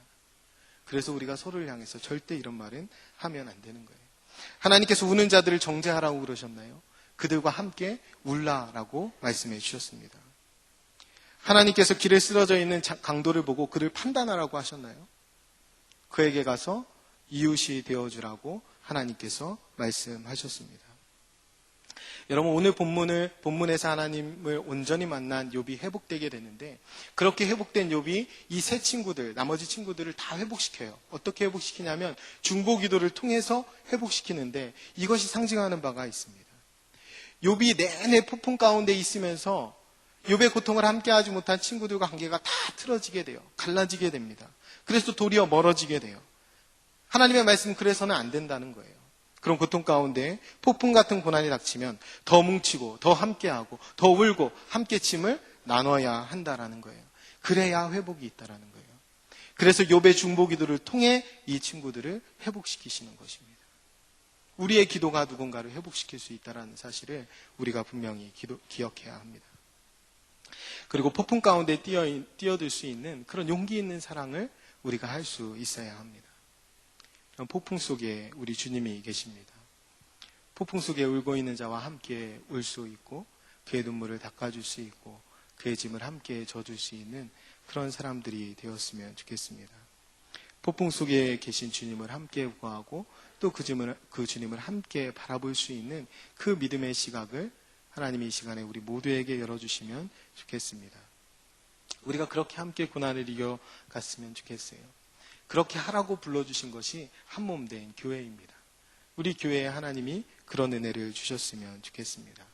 그래서 우리가 서로를 향해서 절대 이런 말은 하면 안 되는 거예요. 하나님께서 우는 자들을 정죄하라고 그러셨나요? 그들과 함께 울라라고 말씀해 주셨습니다. 하나님께서 길에 쓰러져 있는 강도를 보고 그를 판단하라고 하셨나요? 그에게 가서 이웃이 되어주라고 하나님께서 말씀하셨습니다. 여러분, 오늘 본문에서 하나님을 온전히 만난 욥이 회복되게 되는데 그렇게 회복된 욥이 이 세 친구들, 나머지 친구들을 다 회복시켜요. 어떻게 회복시키냐면 중보기도를 통해서 회복시키는데 이것이 상징하는 바가 있습니다. 욥이 내내 폭풍 가운데 있으면서 욥의 고통을 함께하지 못한 친구들과 관계가 다 틀어지게 돼요. 갈라지게 됩니다. 그래서 도리어 멀어지게 돼요. 하나님의 말씀은 그래서는 안 된다는 거예요. 그런 고통 가운데 폭풍 같은 고난이 닥치면 더 뭉치고 더 함께하고 더 울고 함께 짐을 나눠야 한다라는 거예요. 그래야 회복이 있다라는 거예요. 그래서 욥의 중보기도를 통해 이 친구들을 회복시키시는 것입니다. 우리의 기도가 누군가를 회복시킬 수 있다는 사실을 우리가 분명히 기억해야 합니다. 그리고 폭풍 가운데 뛰어들 수 있는 그런 용기 있는 사랑을 우리가 할 수 있어야 합니다. 폭풍 속에 우리 주님이 계십니다. 폭풍 속에 울고 있는 자와 함께 울 수 있고 그의 눈물을 닦아줄 수 있고 그의 짐을 함께 져줄 수 있는 그런 사람들이 되었으면 좋겠습니다. 폭풍 속에 계신 주님을 함께 구하고 또 그 주님을 함께 바라볼 수 있는 그 믿음의 시각을 하나님이 이 시간에 우리 모두에게 열어주시면 좋겠습니다. 우리가 그렇게 함께 고난을 이겨갔으면 좋겠어요. 그렇게 하라고 불러주신 것이 한몸된 교회입니다. 우리 교회에 하나님이 그런 은혜를 주셨으면 좋겠습니다.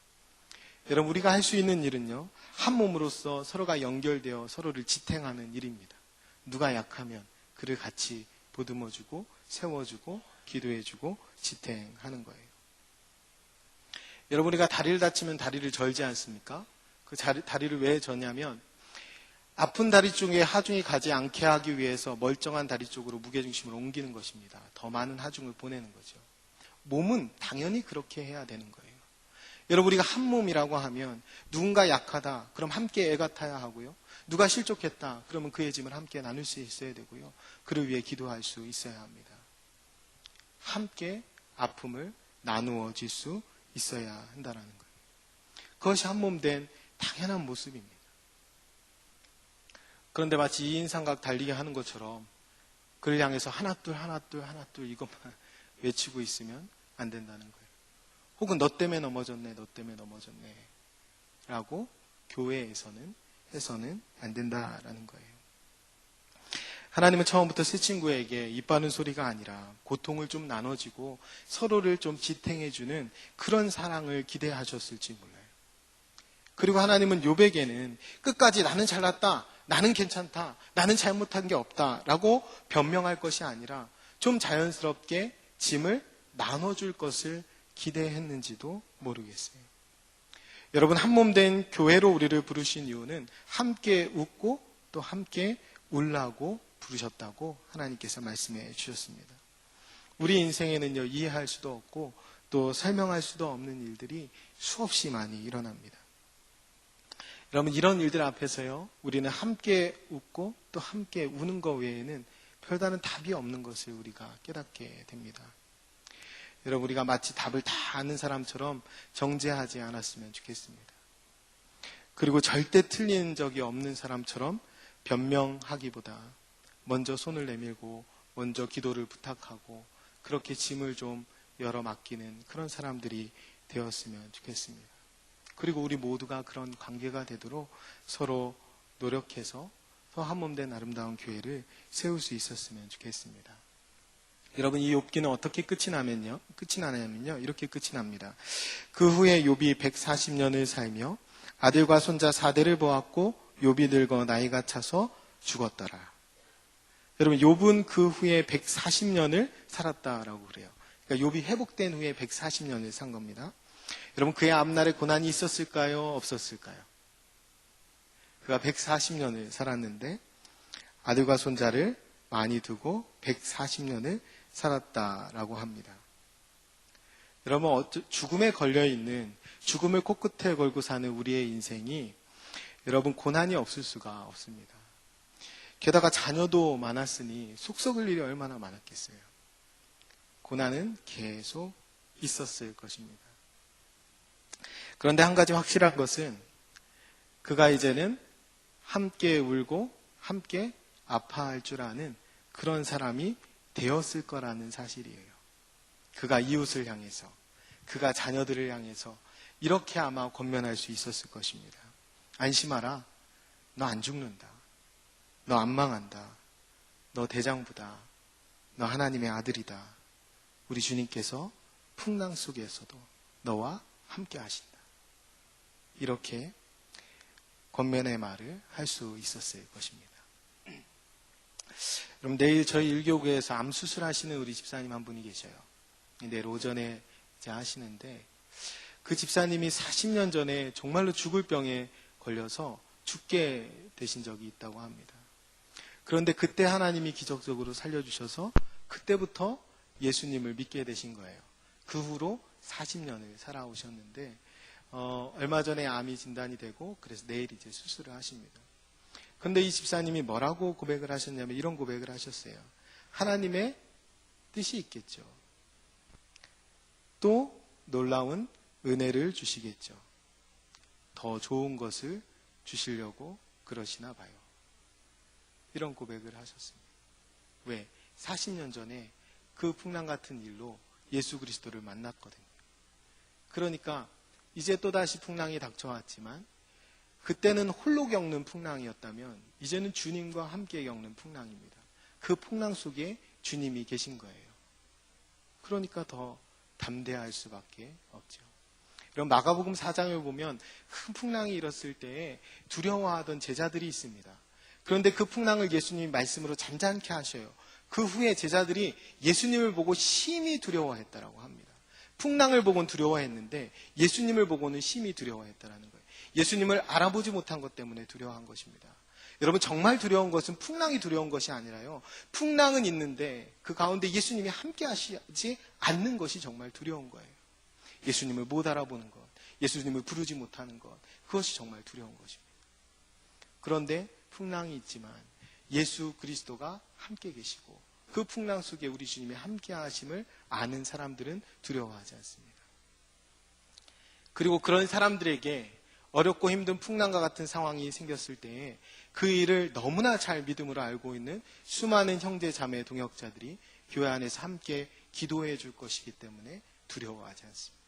여러분, 우리가 할 수 있는 일은요, 한 몸으로서 서로가 연결되어 서로를 지탱하는 일입니다. 누가 약하면 그를 같이 보듬어주고 세워주고 기도해주고 지탱하는 거예요. 여러분, 우리가 다리를 다치면 다리를 절지 않습니까? 그 다리를 왜 저냐면 아픈 다리 쪽에 하중이 가지 않게 하기 위해서 멀쩡한 다리 쪽으로 무게중심을 옮기는 것입니다. 더 많은 하중을 보내는 거죠. 몸은 당연히 그렇게 해야 되는 거예요. 여러분, 우리가 한 몸이라고 하면 누군가 약하다, 그럼 함께 애가 타야 하고요. 누가 실족했다, 그러면 그의 짐을 함께 나눌 수 있어야 되고요. 그를 위해 기도할 수 있어야 합니다. 함께 아픔을 나누어질 수 있어야 한다는 거예요. 그것이 한 몸 된 당연한 모습입니다. 그런데 마치 2인 삼각 달리기 하는 것처럼 그를 향해서 하나 둘 이것만 외치고 있으면 안 된다는 거예요. 혹은 너 때문에 넘어졌네 라고 교회에서는 해서는 안 된다라는 거예요. 하나님은 처음부터 새 친구에게 입 바른 소리가 아니라 고통을 좀 나눠지고 서로를 좀 지탱해주는 그런 사랑을 기대하셨을지 몰라요. 그리고 하나님은 욥에게는 끝까지 나는 잘났다, 나는 괜찮다, 나는 잘못한 게 없다 라고 변명할 것이 아니라 좀 자연스럽게 짐을 나눠줄 것을 기대했는지도 모르겠어요. 여러분, 한 몸 된 교회로 우리를 부르신 이유는 함께 웃고 또 함께 울라고 부르셨다고 하나님께서 말씀해 주셨습니다. 우리 인생에는요, 이해할 수도 없고 또 설명할 수도 없는 일들이 수없이 많이 일어납니다. 여러분, 이런 일들 앞에서요, 우리는 함께 웃고 또 함께 우는 것 외에는 별다른 답이 없는 것을 우리가 깨닫게 됩니다. 여러분, 우리가 마치 답을 다 아는 사람처럼 정죄하지 않았으면 좋겠습니다. 그리고 절대 틀린 적이 없는 사람처럼 변명하기보다 먼저 손을 내밀고 먼저 기도를 부탁하고 그렇게 짐을 좀 열어 맡기는 그런 사람들이 되었으면 좋겠습니다. 그리고 우리 모두가 그런 관계가 되도록 서로 노력해서 더 한몸된 아름다운 교회를 세울 수 있었으면 좋겠습니다. 여러분, 이 욥기는 어떻게 끝이 나냐면요, 이렇게 끝이 납니다. 그 후에 욥이 140년을 살며 아들과 손자 4대를 보았고 욥이 늙어 나이가 차서 죽었더라. 여러분, 욥은 그 후에 140년을 살았다라고 그래요. 그러니까 욥이 회복된 후에 140년을 산 겁니다. 여러분, 그의 앞날에 고난이 있었을까요? 없었을까요? 그가 140년을 살았는데 아들과 손자를 많이 두고 140년을 살았다라고 합니다. 여러분, 죽음에 걸려있는, 죽음을 코끝에 걸고 사는 우리의 인생이 여러분 고난이 없을 수가 없습니다. 게다가 자녀도 많았으니 속 썩을 일이 얼마나 많았겠어요. 고난은 계속 있었을 것입니다. 그런데 한 가지 확실한 것은 그가 이제는 함께 울고 함께 아파할 줄 아는 그런 사람이 되었을 거라는 사실이에요. 그가 이웃을 향해서, 그가 자녀들을 향해서 이렇게 아마 권면할 수 있었을 것입니다. 안심하라. 너 안 죽는다. 너 안 망한다. 너 대장부다. 너 하나님의 아들이다. 우리 주님께서 풍랑 속에서도 너와 함께 하신다. 이렇게 권면의 말을 할 수 있었을 것입니다. 그럼 내일 저희 일교구에서 암 수술하시는 우리 집사님 한 분이 계셔요. 내일 오전에 이제 하시는데 그 집사님이 40년 전에 정말로 죽을 병에 걸려서 죽게 되신 적이 있다고 합니다. 그런데 그때 하나님이 기적적으로 살려주셔서 그때부터 예수님을 믿게 되신 거예요. 그 후로 40년을 살아오셨는데 얼마 전에 암이 진단이 되고 그래서 내일 이제 수술을 하십니다. 그런데 이 집사님이 뭐라고 고백을 하셨냐면 이런 고백을 하셨어요. 하나님의 뜻이 있겠죠. 또 놀라운 은혜를 주시겠죠. 더 좋은 것을 주시려고 그러시나 봐요. 이런 고백을 하셨습니다. 왜? 40년 전에 그 풍랑 같은 일로 예수 그리스도를 만났거든요. 그러니까 이제 또다시 풍랑이 닥쳐왔지만 그때는 홀로 겪는 풍랑이었다면 이제는 주님과 함께 겪는 풍랑입니다. 그 풍랑 속에 주님이 계신 거예요. 그러니까 더 담대할 수밖에 없죠. 그럼 마가복음 4장을 보면 큰 풍랑이 일었을 때에 두려워하던 제자들이 있습니다. 그런데 그 풍랑을 예수님이 말씀으로 잔잔케 하셔요. 그 후에 제자들이 예수님을 보고 심히 두려워했다라고 합니다. 풍랑을 보고는 두려워했는데 예수님을 보고는 심히 두려워했다라는 거예요. 예수님을 알아보지 못한 것 때문에 두려워한 것입니다. 여러분 정말 두려운 것은 풍랑이 두려운 것이 아니라요. 풍랑은 있는데 그 가운데 예수님이 함께 하시지 않는 것이 정말 두려운 거예요. 예수님을 못 알아보는 것, 예수님을 부르지 못하는 것, 그것이 정말 두려운 것입니다. 그런데 풍랑이 있지만 예수 그리스도가 함께 계시고 그 풍랑 속에 우리 주님이 함께 하심을 아는 사람들은 두려워하지 않습니다. 그리고 그런 사람들에게 어렵고 힘든 풍랑과 같은 상황이 생겼을 때에 그 일을 너무나 잘 믿음으로 알고 있는 수많은 형제 자매 동역자들이 교회 안에서 함께 기도해 줄 것이기 때문에 두려워하지 않습니다.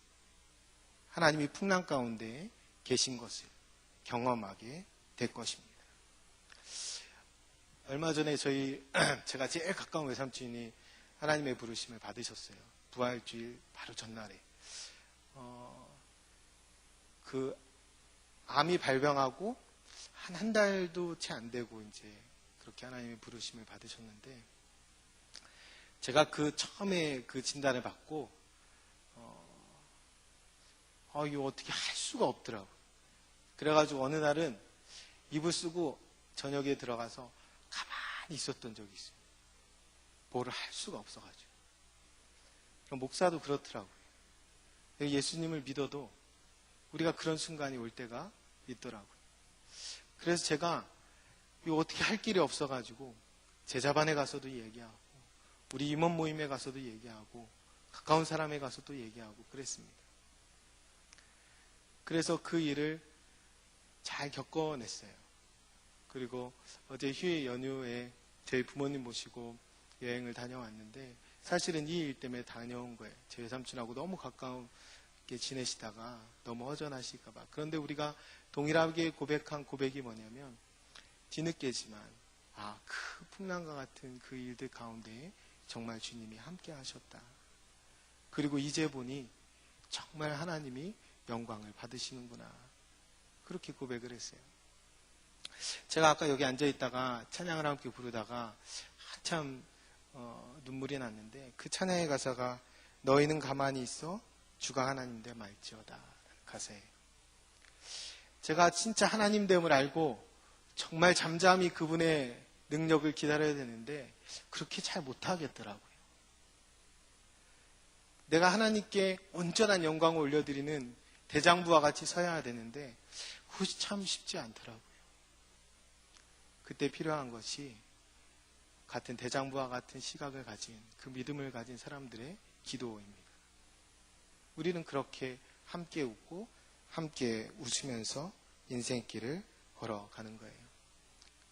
하나님이 풍랑 가운데 계신 것을 경험하게 될 것입니다. 얼마 전에 제가 제일 가까운 외삼촌이 하나님의 부르심을 받으셨어요. 부활주일 바로 전날에. 그 암이 발병하고 한 달도 채 안 되고 이제 그렇게 하나님의 부르심을 받으셨는데 제가 처음에 그 진단을 받고 이거 어떻게 할 수가 없더라고요. 그래가지고 어느 날은 이불 쓰고 저녁에 들어가서 가만히 있었던 적이 있어요. 뭐를 할 수가 없어가지고. 목사도 그렇더라고요. 예수님을 믿어도 우리가 그런 순간이 올 때가 있더라고요. 그래서 제가 이거 어떻게 할 길이 없어가지고 제자반에 가서도 얘기하고 우리 임원 모임에 가서도 얘기하고 가까운 사람에 가서도 얘기하고 그랬습니다. 그래서 그 일을 잘 겪어냈어요. 그리고 어제 휴일 연휴에 저희 부모님 모시고 여행을 다녀왔는데 사실은 이 일 때문에 다녀온 거예요. 제 외삼촌하고 너무 가깝게 지내시다가 너무 허전하실까 봐. 그런데 우리가 동일하게 고백한 고백이 뭐냐면 뒤늦게지만 그 풍랑과 같은 그 일들 가운데 정말 주님이 함께 하셨다. 그리고 이제 보니 정말 하나님이 영광을 받으시는구나. 그렇게 고백을 했어요. 제가 아까 여기 앉아있다가 찬양을 함께 부르다가 한참 눈물이 났는데 그 찬양의 가사가 너희는 가만히 있어 주가 하나님됨 알지어다 가사예요. 제가 진짜 하나님됨을 알고 정말 잠잠히 그분의 능력을 기다려야 되는데 그렇게 잘 못하겠더라고요. 내가 하나님께 온전한 영광을 올려드리는 대장부와 같이 서야 되는데 그것이 참 쉽지 않더라고요. 그때 필요한 것이 같은 대장부와 같은 시각을 가진 그 믿음을 가진 사람들의 기도입니다. 우리는 그렇게 함께 웃고 함께 웃으면서 인생길을 걸어가는 거예요.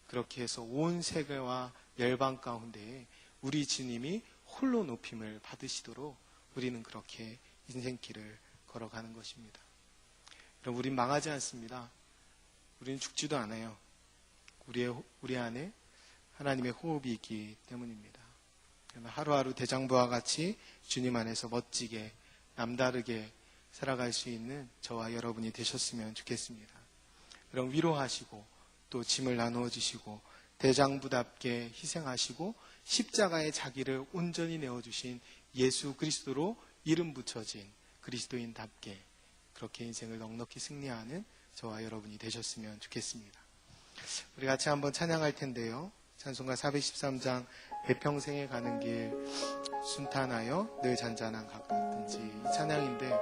그렇게 해서 온 세계와 열방 가운데에 우리 주님이 홀로 높임을 받으시도록 우리는 그렇게 인생길을 걸어가는 것입니다. 그럼 우린 망하지 않습니다. 우리는 죽지도 않아요. 우리 안에 하나님의 호흡이 있기 때문입니다. 하루하루 대장부와 같이 주님 안에서 멋지게 남다르게 살아갈 수 있는 저와 여러분이 되셨으면 좋겠습니다. 그런 위로하시고 또 짐을 나누어 주시고 대장부답게 희생하시고 십자가에 자기를 온전히 내어주신 예수 그리스도로 이름 붙여진 그리스도인답게 그렇게 인생을 넉넉히 승리하는 저와 여러분이 되셨으면 좋겠습니다. 우리 같이 한번 찬양할 텐데요. 찬송가 413장 내 평생에 가는 길 순탄하여 늘 잔잔한 각 같은지 이 찬양인데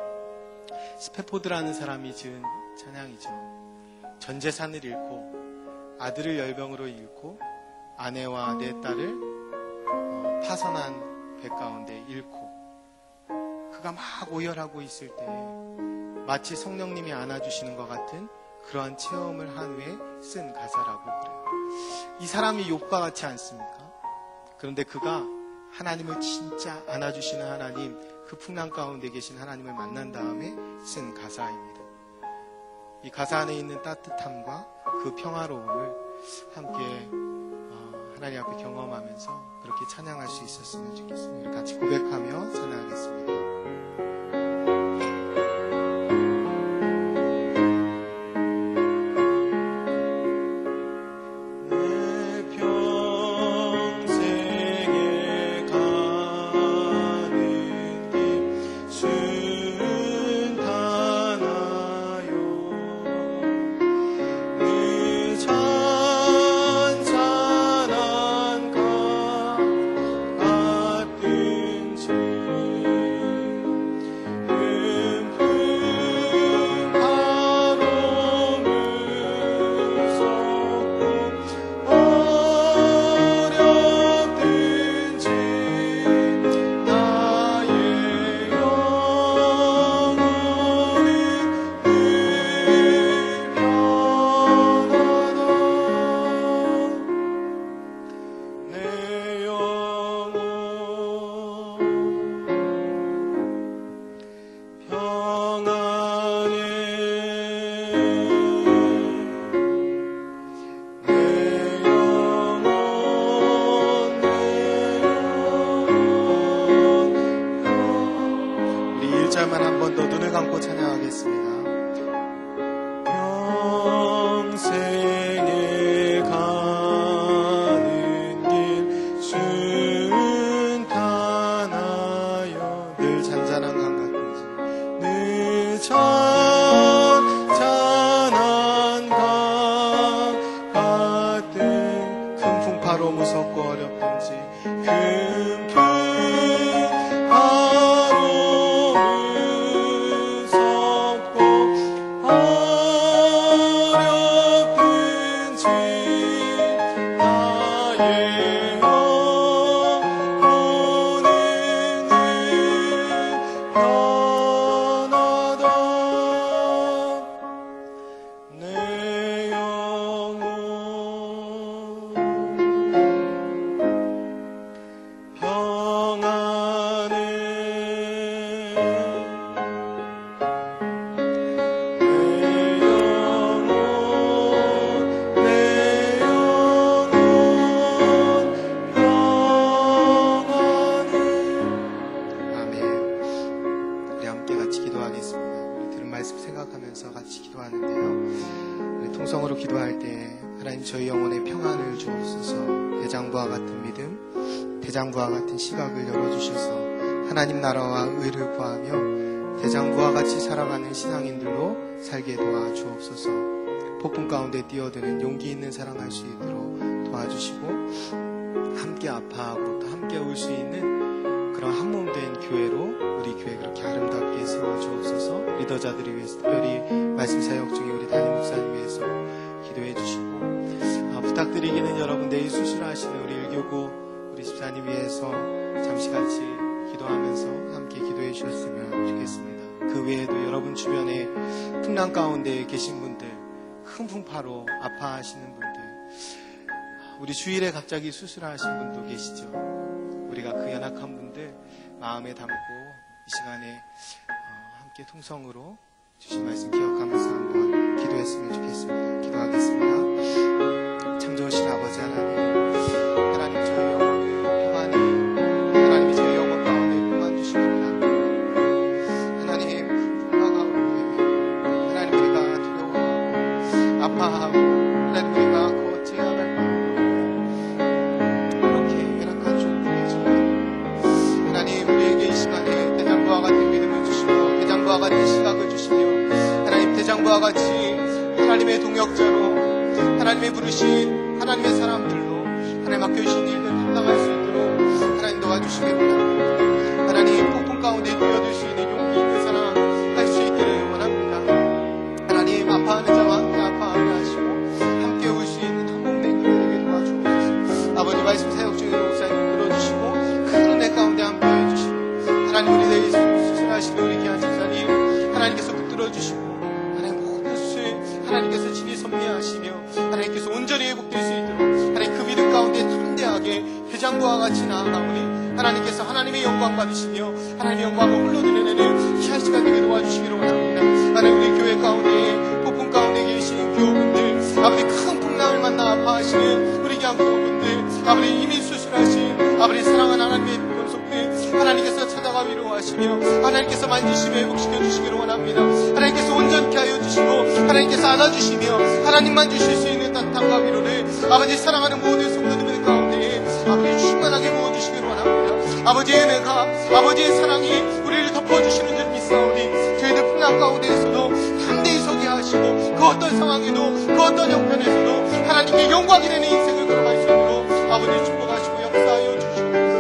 스페포드라는 사람이 지은 찬양이죠. 전 재산을 잃고 아들을 열병으로 잃고 아내와 내 딸을 파선한 배 가운데 잃고 그가 막 오열하고 있을 때 마치 성령님이 안아주시는 것 같은 그러한 체험을 한 후에 쓴 가사라고 그래요. 이 사람이 욥과 같지 않습니까? 그런데 그가 하나님을 진짜 안아주시는 하나님, 그 풍랑 가운데 계신 하나님을 만난 다음에 쓴 가사입니다. 이 가사 안에 있는 따뜻함과 그 평화로움을 함께 하나님 앞에 경험하면서 그렇게 찬양할 수 있었으면 좋겠습니다. 우리 같이 고백하며 찬양하겠습니다. 대장부와 같은 시각을 열어주셔서 하나님 나라와 의를 구하며 대장부와 같이 살아가는 신앙인들로 살게 도와주옵소서. 폭풍 가운데 뛰어드는 용기 있는 사랑할 수 있도록 도와주시고 함께 아파하고 또 함께 울 수 있는 그런 한몸된 교회로 우리 교회 그렇게 아름답게 세워주옵소서. 리더자들을 위해서 특별히 말씀 사역 중에 우리 담임 목사님 위해서 기도해 주시고 부탁드리기는 여러분 내일 수술하시는 우리 일교구 우리 집사님 위해서 잠시 같이 기도하면서 함께 기도해 주셨으면 좋겠습니다. 그 외에도 여러분 주변에 풍랑 가운데 계신 분들, 큰 풍파로 아파하시는 분들, 우리 주일에 갑자기 수술하신 분도 계시죠. 우리가 그 연약한 분들 마음에 담고 이 시간에 함께 통성으로 주신 말씀 기억하면서 한번 기도했으면 좋겠습니다. 기도하겠습니다. 참 좋으신 아버지 하나님, 하나님 저희 영혼을 평안히 하나님이 저희 영혼 가운데 평안 주시옵니다. 하나님 풍파 가운데 하나님 우리가 두려워하고 아파하고 그와 같이 하나님의 동역자로 하나님의 부르신 하나님의 사람들로 하나님 맡겨주신 일들 감당할 수 있도록 하나님 도와주시기를 원합니다. 하나님 폭풍 가운데 뛰어들 수 있는 용기 있는 사람 할 수 있기를 원합니다. 하나님 아파하는 자와 함께 아파하게 하시고 함께 올 수 있는 한몸된 교회에게 도와주옵소서. 아버지 말씀 사역 중에 목사님 끌어주시고 큰 은혜 가운데 함께 해주시고 하나님 우리 내일 수술하시는 우리 귀한 집사님 하나님께서 붙들어주시고 하나님 모든 수술 하나님께서 친히 섭리하시며 하나님께서 온전히 회복될 수 있도록 하나님 그 믿음 가운데 담대하게 회장부와 같이 나아가오니 하나님께서 하나님의 영광 받으시며 하나님의 영광을 홀로 드러내는 귀한 시간 되게 도와주시기를 원합니다. 하나님 우리 교회 가운데 폭풍 가운데 계신 교우분들 아버지 큰 풍랑을 만나 아파하시는 우리 귀한 교우분들 아버지 이미 수술하신 아버지 사랑하는 하나님의 권속들 하나님께서 찾아가 위로하시며 하나님께서 만지시며 회복시켜 주시기를 원합니다. 하나님께서 온전케 하여 주시고 하나님께서 안아주시며 하나님만 주실 수 있는 따뜻함과 위로를 아버지 사랑하는 모든 성도들 가운데 아버지 충만하게 부어주시기를 원합니다. 아버지의 은혜가 아버지의 사랑이 우리를 덮어주시는 줄 믿사오니 저희들 풍랑 가운데에서도 담대히 서게 하시고 그 어떤 상황에도 그 어떤 형편에서도 하나님께 영광이 되는 인생을 걸어갈 수 있도록 아버지 축복하시고 역사하여 주시옵소서.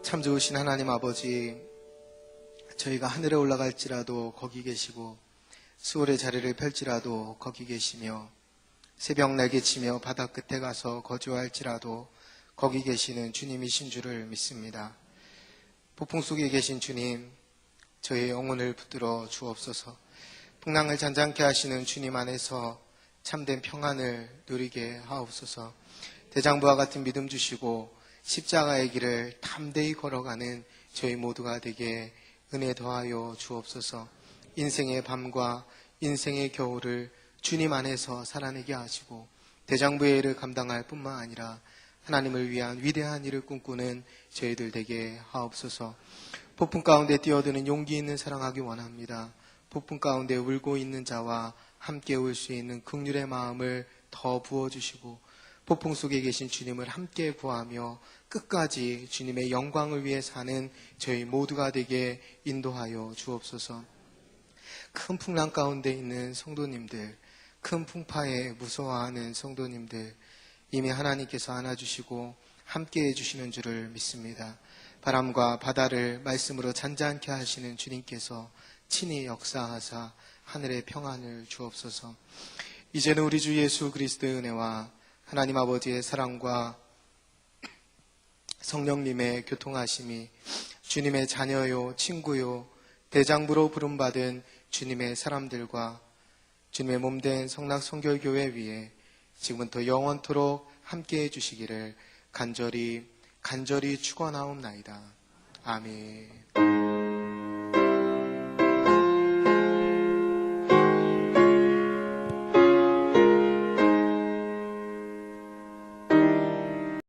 참 좋으신 하나님 아버지, 저희가 하늘에 올라갈지라도 거기 계시고 수월의 자리를 펼지라도 거기 계시며 새벽 날개치며 바다 끝에 가서 거주할지라도 거기 계시는 주님이신 줄을 믿습니다. 폭풍 속에 계신 주님, 저의 영혼을 붙들어 주옵소서. 풍랑을 잔잔케 하시는 주님 안에서 참된 평안을 누리게 하옵소서. 대장부와 같은 믿음 주시고 십자가의 길을 담대히 걸어가는 저희 모두가 되게 은혜 더하여 주옵소서. 인생의 밤과 인생의 겨울을 주님 안에서 살아내게 하시고 대장부의 일을 감당할 뿐만 아니라 하나님을 위한 위대한 일을 꿈꾸는 저희들 되게 하옵소서. 폭풍 가운데 뛰어드는 용기 있는 사랑하기 원합니다. 폭풍 가운데 울고 있는 자와 함께 올 수 있는 긍휼의 마음을 더 부어주시고 폭풍 속에 계신 주님을 함께 구하며 끝까지 주님의 영광을 위해 사는 저희 모두가 되게 인도하여 주옵소서. 큰 풍랑 가운데 있는 성도님들, 큰 풍파에 무서워하는 성도님들, 이미 하나님께서 안아주시고 함께 해주시는 줄을 믿습니다. 바람과 바다를 말씀으로 잔잔케 하시는 주님께서 친히 역사하사 하늘의 평안을 주옵소서. 이제는 우리 주 예수 그리스도의 은혜와 하나님 아버지의 사랑과 성령님의 교통하심이 주님의 자녀요 친구요 대장부로 부름받은 주님의 사람들과 주님의 몸된 성락 성결교회 위에 지금부터 영원토록 함께해 주시기를 간절히 축원하옵나이다. 아멘.